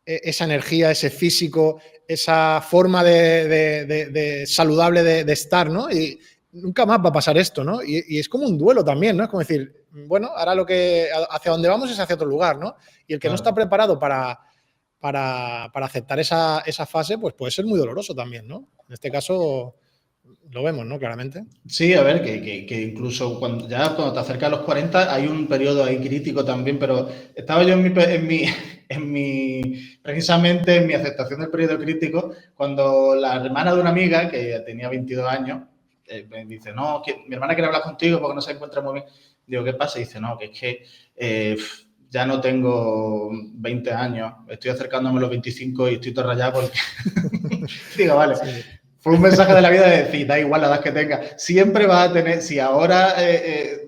esa energía, ese físico, esa forma de saludable de estar, ¿no? Y nunca más va a pasar esto, ¿no? Y es como un duelo también, ¿no? Es como decir, bueno, ahora hacia donde vamos es hacia otro lugar, ¿no? Y el que no está preparado para aceptar esa fase, pues puede ser muy doloroso también, ¿no? En este caso lo vemos, ¿no? Claramente. Sí, a ver, que incluso cuando te acercas a los 40 hay un periodo ahí crítico también, pero estaba yo precisamente en mi aceptación del periodo crítico, cuando la hermana de una amiga, que tenía 22 años, me dice, no, mi hermana quiere hablar contigo porque no se encuentra muy bien. Digo, ¿qué pasa? Y dice, no, que es que ya no tengo 20 años, estoy acercándome a los 25 y estoy todo rayado porque... Digo, vale. Sí. Fue un mensaje de la vida de decir, da igual la edad que tenga, siempre vas a tener, si ahora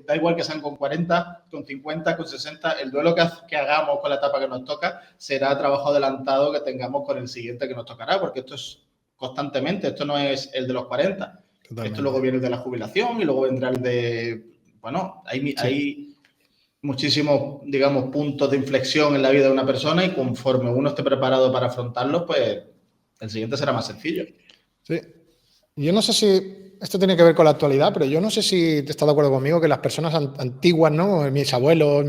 da igual que sean con 40, con 50, con 60, el duelo que hagamos con la etapa que nos toca será trabajo adelantado que tengamos con el siguiente que nos tocará, porque esto es constantemente, esto no es el de los 40. Totalmente. Esto luego viene el de la jubilación y luego vendrá el de, bueno, hay muchísimos, digamos, puntos de inflexión en la vida de una persona y conforme uno esté preparado para afrontarlos, pues el siguiente será más sencillo. Sí. Yo no sé si esto tiene que ver con la actualidad, pero yo no sé si te estás de acuerdo conmigo que las personas antiguas, ¿no? Mis abuelos,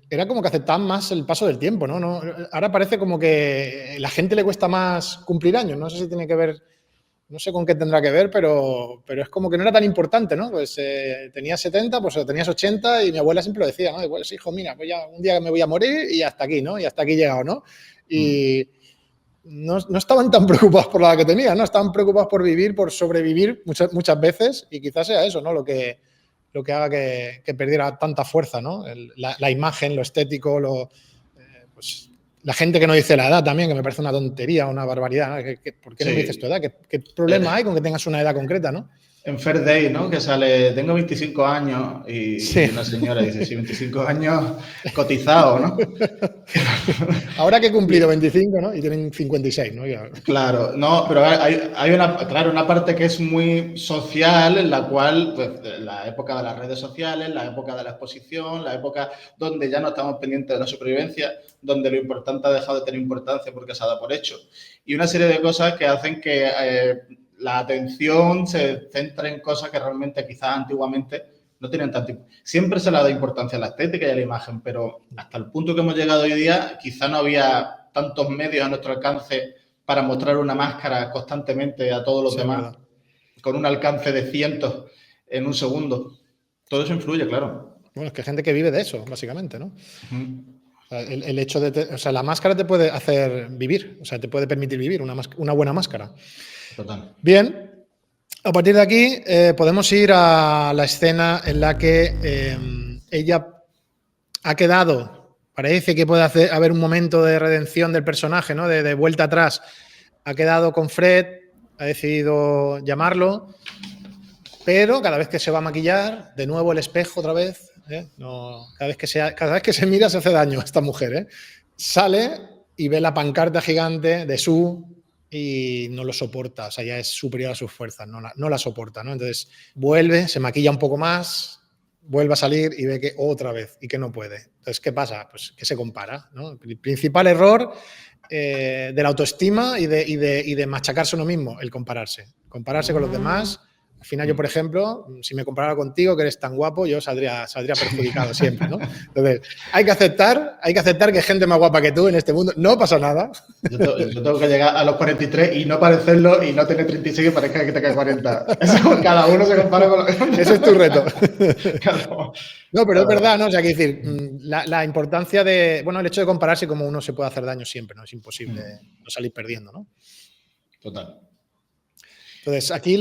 era como que aceptaban más el paso del tiempo, ¿no? Ahora parece como que a la gente le cuesta más cumplir años. No sé si tiene que ver, no sé con qué tendrá que ver, pero es como que no era tan importante, ¿no? Pues tenías 70, pues tenías 80 y mi abuela siempre lo decía, ¿no? Pues hijo, mira, pues ya un día me voy a morir y hasta aquí, ¿no? Y hasta aquí he llegado, ¿no? Y... No estaban tan preocupados por la edad que tenían, ¿no? Estaban preocupados por vivir, por sobrevivir muchas veces y quizás sea eso, ¿no? Lo que haga que perdiera tanta fuerza, ¿no? La imagen, lo estético, pues, la gente que no dice la edad también, que me parece una tontería, una barbaridad, ¿no? ¿Por qué no me dices tu edad? ¿Qué problema hay con que tengas una edad concreta, no? En Fair Day, ¿no? Que sale, tengo 25 años y una señora dice, sí, 25 años cotizados, ¿no? Ahora que he cumplido 25, ¿no? Y tienen 56, ¿no? Claro, no, pero hay una parte que es muy social, en la cual, pues, la época de las redes sociales, la época de la exposición, la época donde ya no estamos pendientes de la supervivencia, donde lo importante ha dejado de tener importancia porque se ha dado por hecho. Y una serie de cosas que hacen que la atención se centre en cosas que realmente quizás antiguamente no tienen tanto. Siempre se le ha dado importancia a la estética y a la imagen, pero hasta el punto que hemos llegado hoy día, quizás no había tantos medios a nuestro alcance para mostrar una máscara constantemente a todos los demás, verdad, con un alcance de cientos en un segundo. Todo eso influye, claro. Bueno, es que hay gente que vive de eso, básicamente, ¿no? El hecho de... o sea, la máscara te puede hacer vivir, o sea, te puede permitir vivir una buena máscara. Total. Bien, a partir de aquí podemos ir a la escena en la que ella ha quedado, parece que puede haber un momento de redención del personaje, ¿no? De vuelta atrás. Ha quedado con Fred, ha decidido llamarlo, pero cada vez que se va a maquillar, de nuevo el espejo otra vez, no, cada vez que se mira se hace daño a esta mujer, sale y ve la pancarta gigante de Sue y no lo soporta, o sea, ya es superior a sus fuerzas, no la soporta, ¿no? Entonces vuelve, se maquilla un poco más, vuelve a salir y ve que otra vez y que no puede. Entonces, ¿qué pasa? Pues que se compara, ¿no? El principal error de la autoestima y de machacarse uno mismo, el compararse con los demás. Al final yo, por ejemplo, si me comparara contigo, que eres tan guapo, yo saldría perjudicado siempre, ¿no? Entonces, hay que aceptar que hay gente más guapa que tú en este mundo. No pasa nada. Yo tengo que llegar a los 43 y no parecerlo y no tener 36 y parezca que te cae 40. Eso, cada uno se compara con lo que... Ese es tu reto. Claro. No, pero es verdad, ¿no? O sea, hay que decir, la importancia de... Bueno, el hecho de compararse como uno se puede hacer daño siempre, ¿no? Es imposible no salir perdiendo, ¿no? Total. Entonces, aquí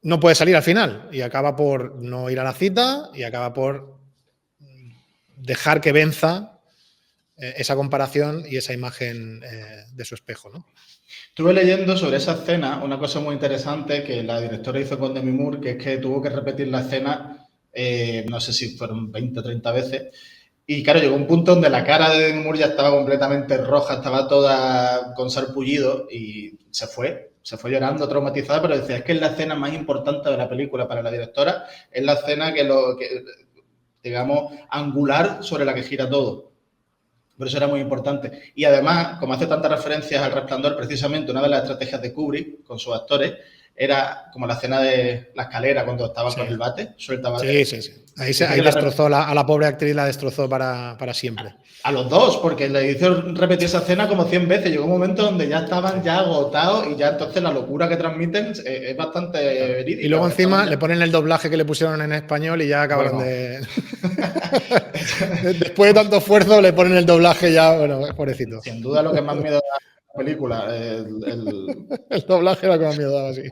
no puede salir al final y acaba por no ir a la cita y acaba por dejar que venza esa comparación y esa imagen de su espejo, ¿no? Estuve leyendo sobre esa escena una cosa muy interesante que la directora hizo con Demi Moore, que es que tuvo que repetir la escena, no sé si fueron 20 o 30 veces, y claro, llegó un punto donde la cara de Demi Moore ya estaba completamente roja, estaba toda con sarpullido y se fue llorando, traumatizada, pero decía, es que es la escena más importante de la película para la directora, es la escena que digamos, angular sobre la que gira todo. Por eso era muy importante. Y además, como hace tantas referencias al Resplandor, precisamente una de las estrategias de Kubrick con sus actores era como la escena de la escalera cuando estaba con el bate, suelta bate. Sí. Ahí destrozó a la pobre actriz, la destrozó para siempre. A los dos, porque le hizo repetir esa escena como 100 veces. Llegó un momento donde ya estaban ya agotados y ya entonces la locura que transmiten es bastante verídica. Y luego encima le ponen el doblaje que le pusieron en español y ya acabaron de... Después de tanto esfuerzo le ponen el doblaje ya, bueno, pobrecito. Sin duda lo que más miedo da a la película. El doblaje era lo que más miedo daba, sí.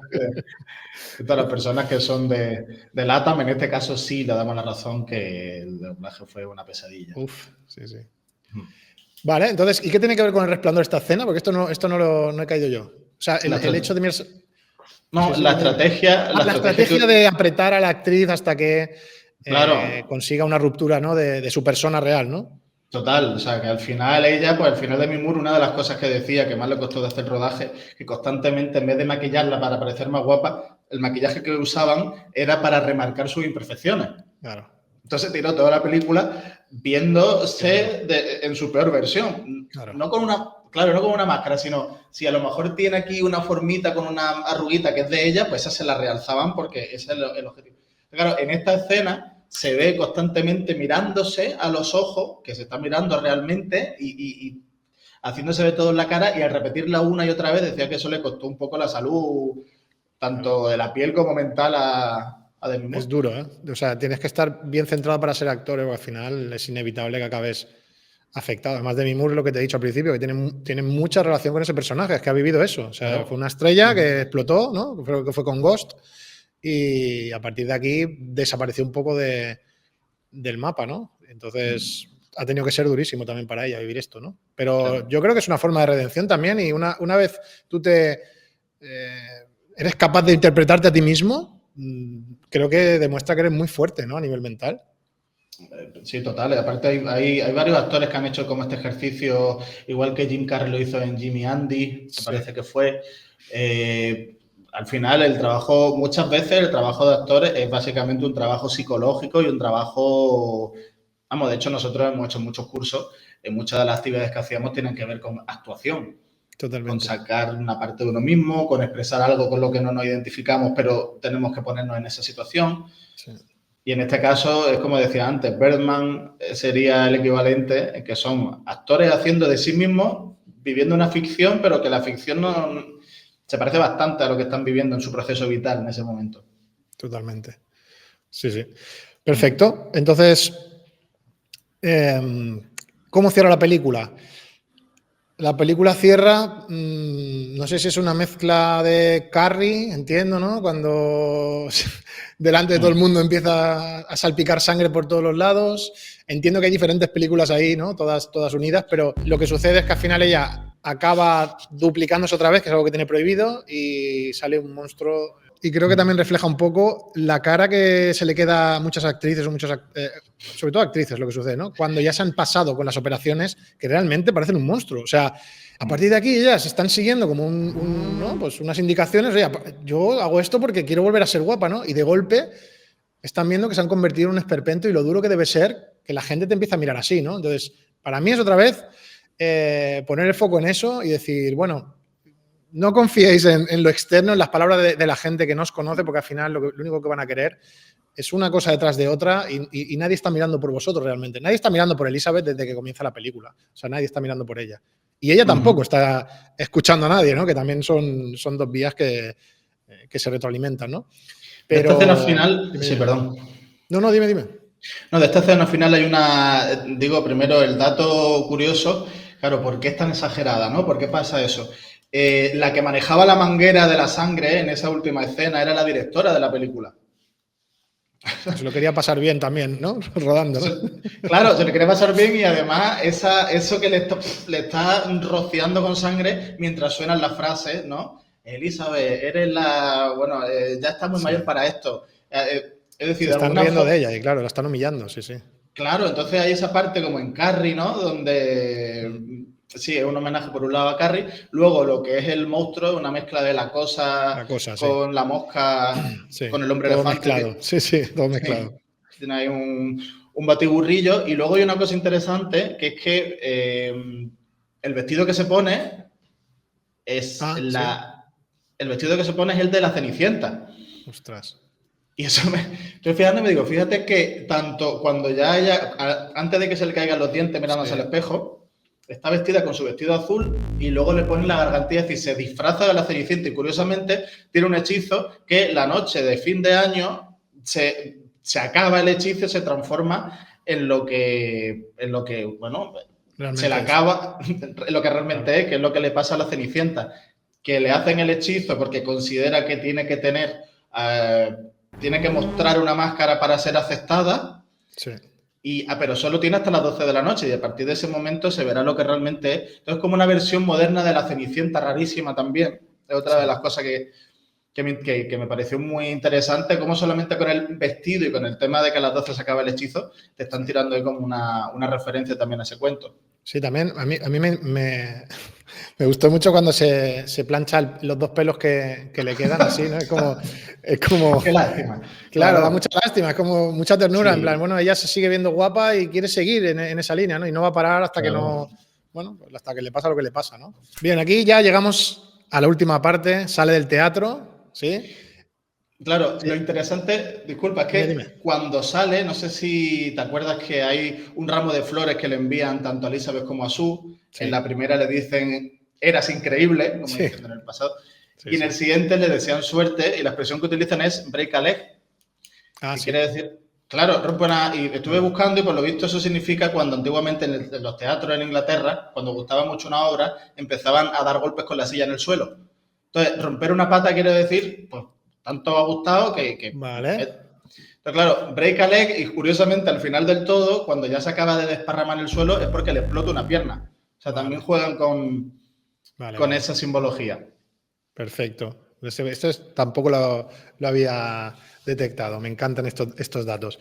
Todas las personas que son de LATAM, en este caso sí le damos la razón que el doblaje fue una pesadilla. Uf, sí. Vale, entonces, ¿y qué tiene que ver con el Resplandor esta escena? Porque esto no he caído yo. O sea, el hecho de mirar... No, la estrategia... La estrategia de apretar a la actriz hasta que claro, consiga una ruptura, ¿no? de su persona real, ¿no? Total, o sea, que al final ella, pues al final de Demi Moore, una de las cosas que decía que más le costó de hacer rodaje, que constantemente en vez de maquillarla para parecer más guapa, el maquillaje que usaban era para remarcar sus imperfecciones. Claro. Entonces tiró toda la película viéndose en su peor versión. Claro. No con una máscara, sino si a lo mejor tiene aquí una formita con una arruguita que es de ella, pues esa se la realzaban porque ese es el objetivo. Claro, en esta escena se ve constantemente mirándose a los ojos, que se está mirando realmente y haciéndose ver todo en la cara, y al repetirla una y otra vez decía que eso le costó un poco la salud, tanto de la piel como mental a Demi Moore. Es duro, ¿eh? O sea, tienes que estar bien centrado para ser actor, porque al final es inevitable que acabes afectado. Además, Demi Moore, lo que te he dicho al principio, que tiene mucha relación con ese personaje, es que ha vivido eso. O sea, fue una estrella que explotó, ¿no? Creo que fue con Ghost. Y a partir de aquí desapareció un poco del mapa, ¿no? Entonces ha tenido que ser durísimo también para ella vivir esto, ¿no? Pero yo creo que es una forma de redención también, y una vez tú eres capaz de interpretarte a ti mismo, creo que demuestra que eres muy fuerte, ¿no? A nivel mental. Sí, total. Aparte hay varios actores que han hecho como este ejercicio, igual que Jim Carrey lo hizo en Jimmy Andy, me parece que fue. Al final muchas veces el trabajo de actores es básicamente un trabajo psicológico y un trabajo, vamos, de hecho nosotros hemos hecho muchos cursos, muchas de las actividades que hacíamos tienen que ver con actuación. Totalmente. Con sacar una parte de uno mismo, con expresar algo con lo que no nos identificamos, pero tenemos que ponernos en esa situación. Sí. Y en este caso, es como decía antes, Birdman sería el equivalente, que son actores haciendo de sí mismos, viviendo una ficción, pero que la ficción no se parece bastante a lo que están viviendo en su proceso vital en ese momento. Totalmente. Sí, sí. Perfecto. Entonces, ¿cómo cierra la película? La película cierra, no sé si es una mezcla de Carrie, entiendo, ¿no? Cuando delante de todo el mundo empieza a salpicar sangre por todos los lados. Entiendo que hay diferentes películas ahí, ¿no? Todas unidas, pero lo que sucede es que al final ella acaba duplicándose otra vez, que es algo que tiene prohibido, y sale un monstruo. Y creo que también refleja un poco la cara que se le queda a muchas actrices, o sobre todo actrices, lo que sucede, ¿no? Cuando ya se han pasado con las operaciones, que realmente parecen un monstruo. O sea, a partir de aquí ellas están siguiendo como ¿no? Pues unas indicaciones. Oye, yo hago esto porque quiero volver a ser guapa, ¿no? Y de golpe están viendo que se han convertido en un esperpento y lo duro que debe ser que la gente te empiece a mirar así, ¿no? Entonces, para mí es otra vez poner el foco en eso y decir, bueno, no confiéis en lo externo, en las palabras de la gente que no os conoce, porque al final lo único que van a querer es una cosa detrás de otra y nadie está mirando por vosotros realmente. Nadie está mirando por Elizabeth desde que comienza la película. O sea, nadie está mirando por ella. Y ella tampoco está escuchando a nadie, ¿no? Que también son dos vías que se retroalimentan, ¿no? Pero... De esta escena final... Sí, perdón. No, dime. No, de esta escena final hay digo, primero el dato curioso, claro, ¿por qué es tan exagerada, no? ¿Por qué pasa eso? La que manejaba la manguera de la sangre en esa última escena era la directora de la película. Se lo quería pasar bien también, ¿no? Rodando, ¿no? Claro, se le quería pasar bien y además eso que le está rociando con sangre mientras suenan las frases, ¿no? Elizabeth, eres bueno, ya estás muy mayor para esto. Es decir, se están riendo de ella y claro, la están humillando, sí. Claro, entonces hay esa parte como en Carrie, ¿no? Donde sí, es un homenaje por un lado a Carrie. Luego lo que es el monstruo, una mezcla de la cosa con la mosca, con el hombre todo elefante. Mezclado. Sí, todo mezclado. Tiene ahí un batiburrillo. Y luego hay una cosa interesante, que es que el vestido que se pone es el vestido que se pone es el de la Cenicienta. Ostras. Y eso estoy fijándome, digo, fíjate que tanto cuando ya ella, antes de que se le caigan los dientes mirándose al espejo, está vestida con su vestido azul y luego le ponen la gargantilla, es decir, se disfraza de la Cenicienta y curiosamente tiene un hechizo que la noche de fin de año se acaba el hechizo y se transforma en lo que bueno, realmente se le acaba, lo que realmente es, que es lo que le pasa a la Cenicienta, que le hacen el hechizo porque considera que tiene que tener... tiene que mostrar una máscara para ser aceptada, pero solo tiene hasta las 12 de la noche y a partir de ese momento se verá lo que realmente es. Entonces, como una versión moderna de la Cenicienta rarísima también. Es otra de las cosas que me pareció muy interesante, como solamente con el vestido y con el tema de que a las 12 se acaba el hechizo, te están tirando ahí como una referencia también a ese cuento. Sí, también a mí me gustó mucho cuando se plancha los dos pelos que le quedan así, ¿no? Es como... Qué lástima. Claro, da mucha lástima, es como mucha ternura, en plan, bueno, ella se sigue viendo guapa y quiere seguir en esa línea, ¿no? Y no va a parar hasta que no... Bueno, hasta que le pasa lo que le pasa, ¿no? Bien, aquí ya llegamos a la última parte, sale del teatro, ¿sí? Claro, lo interesante, disculpa, es que cuando sale, no sé si te acuerdas que hay un ramo de flores que le envían tanto a Elizabeth como a Sue. En la primera le dicen, eras increíble, como dicen en el pasado. Y en el siguiente le desean suerte y la expresión que utilizan es break a leg. Quiere decir, claro, rompe una... Y estuve buscando y por lo visto eso significa cuando antiguamente en los teatros en Inglaterra, cuando gustaba mucho una obra, empezaban a dar golpes con la silla en el suelo. Entonces, romper una pata quiere decir, pues, tanto ha gustado que vale. Pero claro, break a leg y curiosamente al final del todo, cuando ya se acaba de desparramar en el suelo, es porque le explota una pierna. O sea, también juegan con esa simbología. Perfecto. Tampoco lo había detectado. Me encantan estos datos.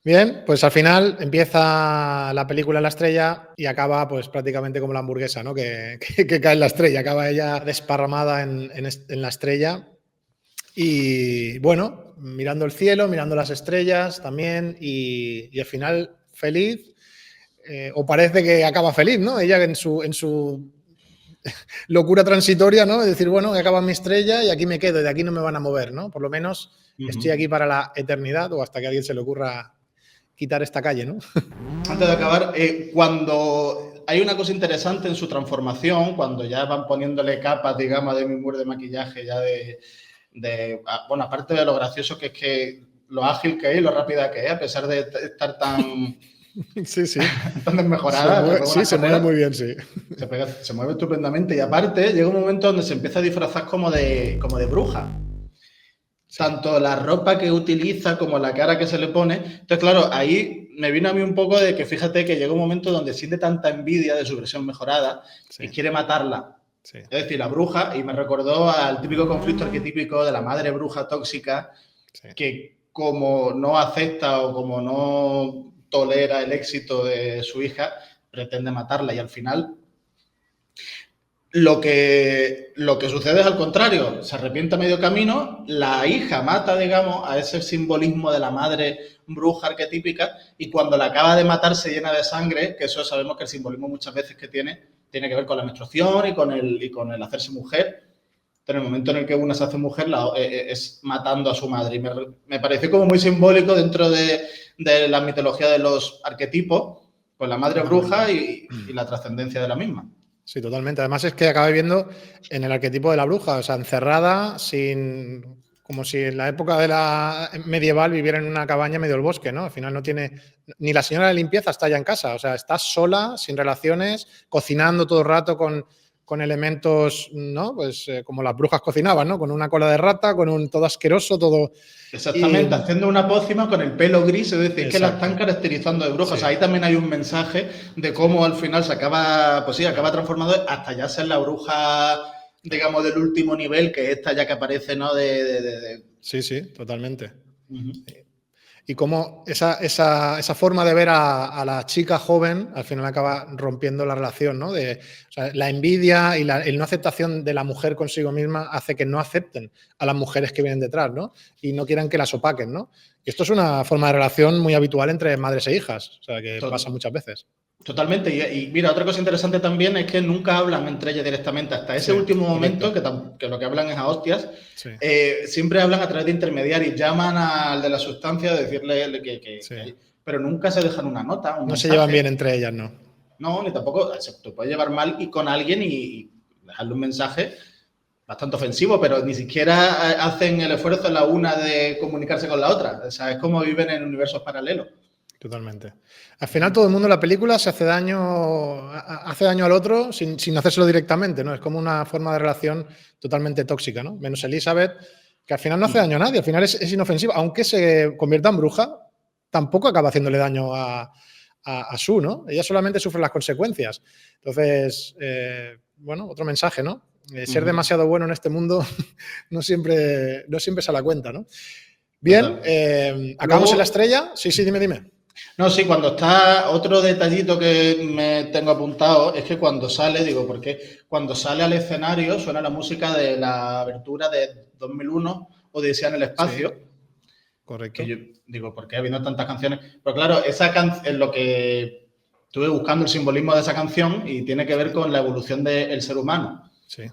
Bien, pues al final empieza la película en la estrella y acaba pues prácticamente como la hamburguesa, ¿no? Que cae en la estrella, acaba ella desparramada en la estrella y bueno, mirando el cielo, mirando las estrellas también y al final feliz, o parece que acaba feliz, ¿no? Ella en su locura transitoria, ¿no? Es decir, bueno, acaba mi estrella y aquí me quedo y de aquí no me van a mover, ¿no? Por lo menos estoy aquí para la eternidad o hasta que a alguien se le ocurra quitar esta calle, ¿no? Antes de acabar, cuando hay una cosa interesante en su transformación, cuando ya van poniéndole capas, digamos, de mimur de maquillaje, ya bueno, aparte de lo gracioso que es que lo ágil que es y lo rápida que es, a pesar de estar tan... Sí, sí. tan desmejorada. Se mueve muy bien, sí. Se mueve estupendamente y aparte llega un momento donde se empieza a disfrazar como de bruja. Sí. Tanto la ropa que utiliza como la cara que se le pone. Entonces, claro, ahí me vino a mí un poco de que fíjate que llega un momento donde siente tanta envidia de su versión mejorada y quiere matarla. Sí. Es decir, la bruja, y me recordó al típico conflicto arquetípico de la madre bruja tóxica que como no acepta o como no tolera el éxito de su hija, pretende matarla y al final lo que sucede es al contrario, se arrepiente a medio camino, la hija mata, digamos, a ese simbolismo de la madre bruja arquetípica y cuando la acaba de matar se llena de sangre, que eso sabemos que el simbolismo muchas veces que tiene que ver con la menstruación y con el hacerse mujer. En el momento en el que una se hace mujer es matando a su madre. Y me pareció como muy simbólico dentro de la mitología de los arquetipos, pues la madre bruja y la trascendencia de la misma. Sí, totalmente. Además es que acaba viviendo en el arquetipo de la bruja, o sea, encerrada, como si en la época de la medieval viviera en una cabaña en medio del bosque, ¿no? Al final no tiene... Ni la señora de limpieza está ya en casa, o sea, está sola, sin relaciones, cocinando todo el rato con elementos, ¿no? Pues como las brujas cocinaban, ¿no? Con una cola de rata, con todo asqueroso, todo... Exactamente, haciendo una pócima con el pelo gris, es decir, que la están caracterizando de bruja. Sí. O sea, ahí también hay un mensaje de cómo al final se acaba, pues sí, acaba transformando hasta ya ser la bruja, digamos, del último nivel, que esta ya que aparece, ¿no? Sí, totalmente. Y cómo esa forma de ver a la chica joven al final acaba rompiendo la relación, ¿no? O sea, la envidia y el no aceptación de la mujer consigo misma hace que no acepten a las mujeres que vienen detrás, ¿no? Y no quieran que las opaquen, ¿no? Y esto es una forma de relación muy habitual entre madres e hijas, o sea, que pasa muchas veces. Totalmente. Y mira, otra cosa interesante también es que nunca hablan entre ellas directamente. Hasta ese último momento, que lo que hablan es a hostias, siempre hablan a través de intermediarios. Llaman al de la sustancia a decirle que pero nunca se dejan una nota. No se llevan bien entre ellas, ¿no? No, ni tampoco. Te puedes llevar mal y con alguien y dejarle un mensaje bastante ofensivo, pero ni siquiera hacen el esfuerzo en la una de comunicarse con la otra. O sea, es como viven en universos paralelos. Totalmente. Al final todo el mundo en la película se hace daño al otro sin hacérselo directamente, ¿no? Es como una forma de relación totalmente tóxica, ¿no? Menos Elizabeth, que al final no hace daño a nadie, al final es inofensiva. Aunque se convierta en bruja, tampoco acaba haciéndole daño a Sue, ¿no? Ella solamente sufre las consecuencias. Entonces, bueno, otro mensaje, ¿no? Ser demasiado bueno en este mundo no siempre sale a cuenta, ¿no? Bien, acabamos en la estrella. Sí, dime. No, sí, cuando está, otro detallito que me tengo apuntado es que cuando sale, porque cuando sale al escenario suena la música de la abertura de 2001, Odisea en el espacio. Sí, correcto. Que yo digo, ¿por qué habiendo tantas canciones? Pero claro, esa canción es lo que estuve buscando el simbolismo de esa canción y tiene que ver con la evolución del ser humano. Sí.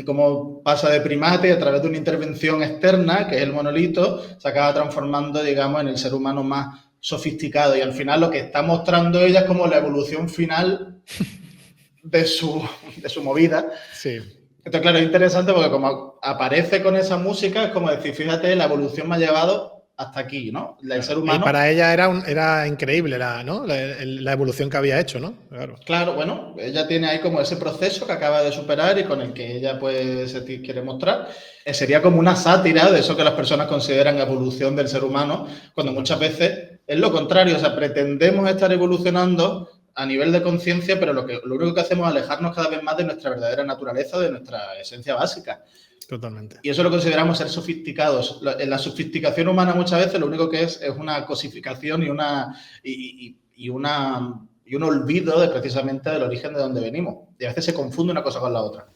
Cómo pasa de primate a través de una intervención externa, que es el monolito, se acaba transformando, digamos, en el ser humano más sofisticado y al final lo que está mostrando ella es como la evolución final de su movida. Sí. Entonces, claro, es interesante porque como aparece con esa música es como decir, fíjate, la evolución me ha llevado hasta aquí, ¿no? El ser humano... Y para ella era increíble la evolución que había hecho, ¿no? Claro, bueno, ella tiene ahí como ese proceso que acaba de superar y con el que ella pues se quiere mostrar. Sería como una sátira de eso que las personas consideran evolución del ser humano, cuando muchas veces es lo contrario, o sea, pretendemos estar evolucionando a nivel de conciencia, pero lo único que hacemos es alejarnos cada vez más de nuestra verdadera naturaleza, de nuestra esencia básica. Totalmente. Y eso lo consideramos ser sofisticados. En la sofisticación humana muchas veces lo único que es una cosificación y un olvido de precisamente del origen de donde venimos. Y a veces se confunde una cosa con la otra.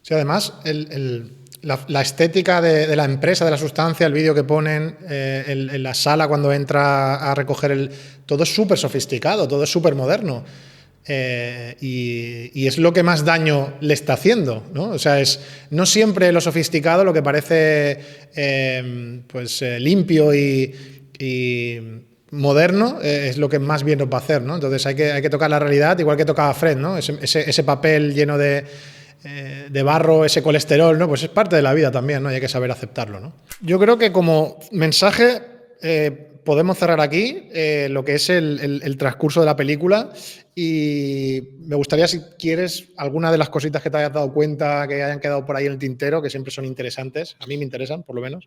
Sí, además, la estética de la empresa, de la sustancia, el vídeo que ponen en la sala cuando entra a recoger todo es súper sofisticado, todo es súper moderno. Y es lo que más daño le está haciendo, ¿no? O sea, no siempre lo sofisticado, lo que parece limpio y moderno, es lo que más bien nos va a hacer, ¿no? Entonces hay que tocar la realidad, igual que tocaba Fred, ¿no? Ese papel lleno de barro, ese colesterol, ¿no? Pues es parte de la vida también, ¿no? Y hay que saber aceptarlo, ¿no? Yo creo que como mensaje podemos cerrar aquí lo que es el transcurso de la película, y me gustaría, si quieres, alguna de las cositas que te hayas dado cuenta, que hayan quedado por ahí en el tintero, que siempre son interesantes, a mí me interesan, por lo menos.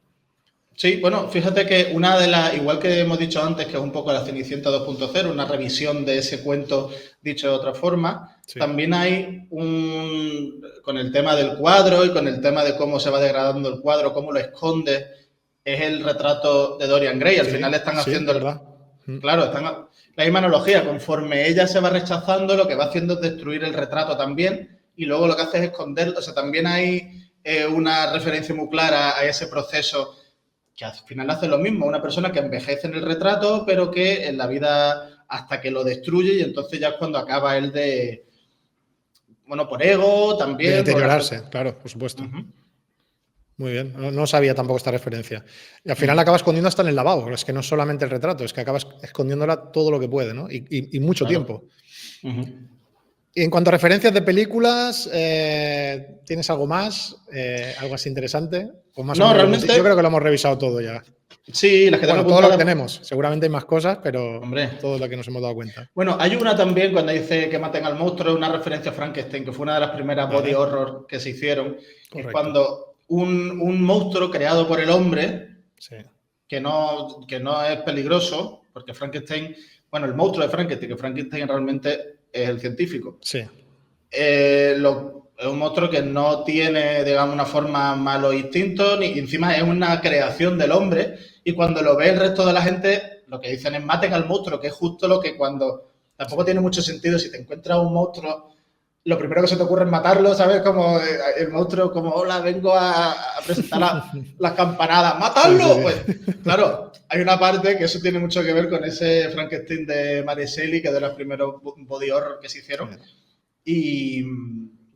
Sí, bueno, fíjate que una de las, igual que hemos dicho antes, que es un poco la Cenicienta 2.0, una revisión de ese cuento dicho de otra forma, sí. También hay con el tema del cuadro y con el tema de cómo se va degradando el cuadro, cómo lo esconde, es el retrato de Dorian Gray. Al final están haciendo... ¿verdad? Claro, están la misma analogía. Conforme ella se va rechazando, lo que va haciendo es destruir el retrato también, y luego lo que hace es esconderlo. O sea, también hay una referencia muy clara a ese proceso, que al final hace lo mismo, una persona que envejece en el retrato, pero que en la vida hasta que lo destruye, y entonces ya es cuando acaba él de, bueno, por ego también. De deteriorarse, claro, por supuesto. Muy bien, no sabía tampoco esta referencia. Y al final acaba escondiendo hasta en el lavabo, es que no es solamente el retrato, es que acabas escondiéndola todo lo que puede, ¿no? Y mucho tiempo. Y en cuanto a referencias de películas, ¿tienes algo más? ¿Algo así interesante? ¿O más no, realmente... Yo creo que lo hemos revisado todo ya. Sí, las que tengo todo lo que tenemos. Seguramente hay más cosas, pero todo lo que nos hemos dado cuenta. Bueno, hay una también cuando dice que maten al monstruo, una referencia a Frankenstein, que fue una de las primeras body horror que se hicieron. Es cuando un monstruo creado por el hombre, que no es peligroso, porque Frankenstein, bueno, el monstruo de Frankenstein, que Frankenstein realmente es el científico. Sí. Es un monstruo que no tiene, digamos, una forma malo instinto, ni encima es una creación del hombre, y cuando lo ve el resto de la gente, lo que dicen es maten al monstruo, que es justo lo que cuando... Tampoco tiene mucho sentido si te encuentras un monstruo, lo primero que se te ocurre es matarlo, ¿sabes? Como el monstruo, como, hola, vengo a presentar las campanadas, ¡matadlo! Pues, claro, hay una parte que eso tiene mucho que ver con ese Frankenstein de Mary Shelley, que es de los primeros body horror que se hicieron. Y...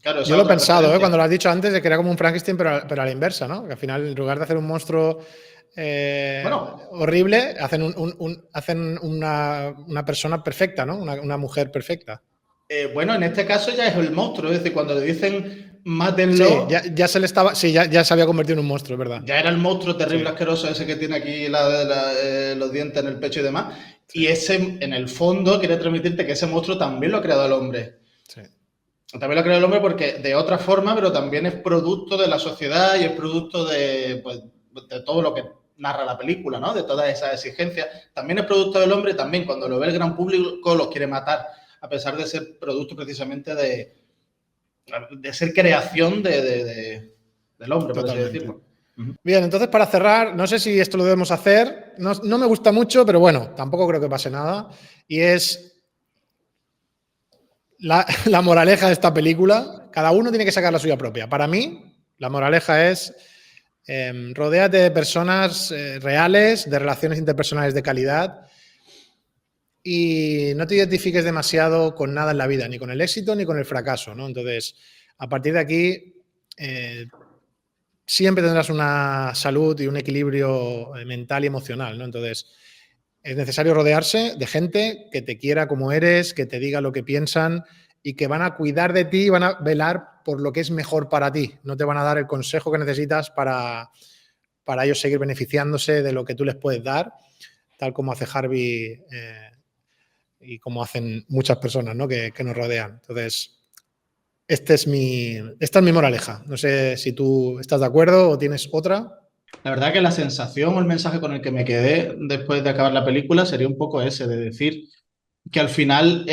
Claro, yo lo he pensado, cuando lo has dicho antes, de que era como un Frankenstein, pero a la inversa, ¿no? Que al final, en lugar de hacer un monstruo horrible, hacen una persona perfecta, ¿no? Una mujer perfecta. Bueno, en este caso ya es el monstruo, es decir, cuando le dicen mátenlo... Sí, ya se le estaba... Sí, ya se había convertido en un monstruo, es verdad. Ya era el monstruo terrible, asqueroso, ese que tiene aquí los dientes en el pecho y demás. Sí. Y ese, en el fondo, quiere transmitirte que ese monstruo también lo ha creado el hombre. Sí. También lo ha creado el hombre porque de otra forma, pero también es producto de la sociedad y es producto de todo lo que narra la película, ¿no? De todas esas exigencias. También es producto del hombre, también cuando lo ve el gran público los quiere matar, a pesar de ser producto precisamente de ser creación del hombre, por así decirlo. Bien, entonces para cerrar, no sé si esto lo debemos hacer, no me gusta mucho, pero bueno, tampoco creo que pase nada, y es la moraleja de esta película. Cada uno tiene que sacar la suya propia. Para mí, la moraleja es rodéate de personas reales, de relaciones interpersonales de calidad, y no te identifiques demasiado con nada en la vida, ni con el éxito ni con el fracaso, ¿no? Entonces, a partir de aquí, siempre tendrás una salud y un equilibrio mental y emocional, ¿no? Entonces, es necesario rodearse de gente que te quiera como eres, que te diga lo que piensan y que van a cuidar de ti y van a velar por lo que es mejor para ti. No te van a dar el consejo que necesitas para ellos seguir beneficiándose de lo que tú les puedes dar, tal como hace Harvey y como hacen muchas personas, ¿no? que nos rodean. Entonces, esta es mi moraleja. No sé si tú estás de acuerdo o tienes otra. La verdad que la sensación o el mensaje con el que me quedé después de acabar la película sería un poco ese, de decir que al final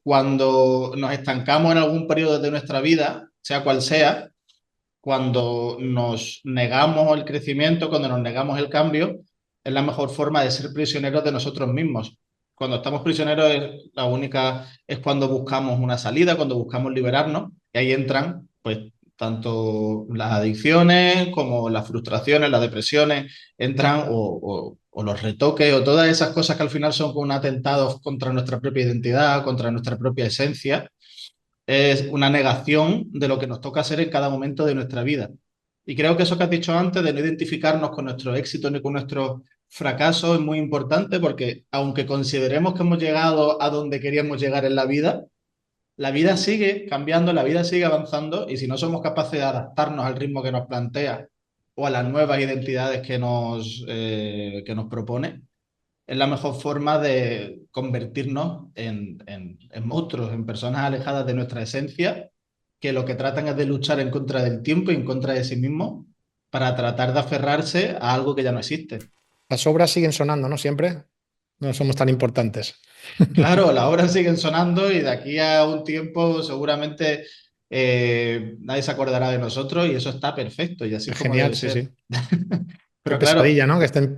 cuando nos estancamos en algún periodo de nuestra vida, sea cual sea, cuando nos negamos el crecimiento, cuando nos negamos el cambio, es la mejor forma de ser prisioneros de nosotros mismos. Cuando estamos prisioneros, la única es cuando buscamos una salida, cuando buscamos liberarnos, y ahí entran, pues, tanto las adicciones como las frustraciones, las depresiones, entran o los retoques o todas esas cosas que al final son como un atentado contra nuestra propia identidad, contra nuestra propia esencia, es una negación de lo que nos toca hacer en cada momento de nuestra vida. Y creo que eso que has dicho antes, de no identificarnos con nuestros éxitos ni con nuestros fracasos, es muy importante porque aunque consideremos que hemos llegado a donde queríamos llegar en la vida sigue cambiando, la vida sigue avanzando y si no somos capaces de adaptarnos al ritmo que nos plantea o a las nuevas identidades que nos propone, es la mejor forma de convertirnos en monstruos, en personas alejadas de nuestra esencia, que lo que tratan es de luchar en contra del tiempo y en contra de sí mismos para tratar de aferrarse a algo que ya no existe. Las obras siguen sonando, ¿no? Siempre. No somos tan importantes. Claro, las obras siguen sonando y de aquí a un tiempo seguramente nadie se acordará de nosotros y eso está perfecto y así es Es como genial, debe sí, ser. sí. Qué Pero claro, pesadilla, ¿no? Que estén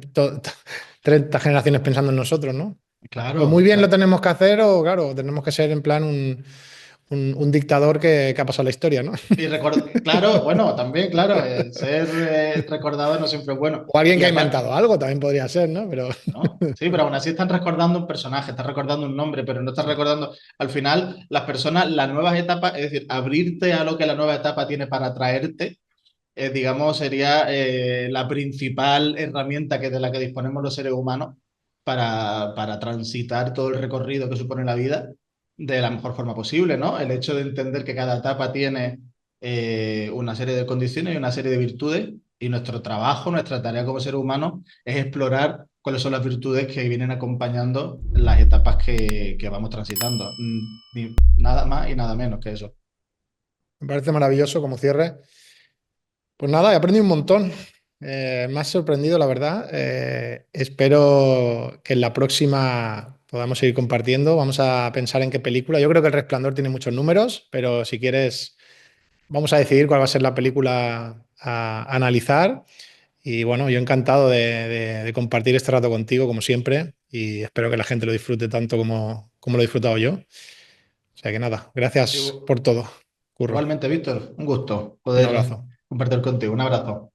30 generaciones pensando en nosotros, ¿no? O muy claro, bien lo tenemos que hacer o, claro, tenemos que ser en plan un dictador que ha pasado la historia, ¿no? y claro, bueno, también, claro, el ser recordado no siempre es bueno. O alguien Y que ha aparte, inventado algo también podría ser, ¿no? Pero ¿no? Sí, pero aún así están recordando un personaje, están recordando un nombre, pero no están sí. recordando, al final, las personas, las nuevas etapas, es decir, abrirte a lo que la nueva etapa tiene para atraerte, digamos, sería la principal herramienta que de la que disponemos los seres humanos para transitar todo el recorrido que supone la vida de la mejor forma posible, ¿no? El hecho de entender que cada etapa tiene una serie de condiciones y una serie de virtudes, y nuestro trabajo, nuestra tarea como seres humanos es explorar cuáles son las virtudes que vienen acompañando las etapas que vamos transitando. Nada más y nada menos que eso. Me parece maravilloso como cierre. Pues nada, he aprendido un montón. Me has sorprendido, la verdad. Espero que en la próxima podamos seguir compartiendo. Vamos a pensar en qué película. Yo creo que El Resplandor tiene muchos números, pero si quieres, vamos a decidir cuál va a ser la película a analizar. Y bueno, yo encantado de compartir este rato contigo, como siempre, y espero que la gente lo disfrute tanto como lo he disfrutado yo. O sea que nada, gracias Igu- por todo, Curro. Igualmente, Víctor, un gusto Un poder abrazo. compartir contigo. Un abrazo.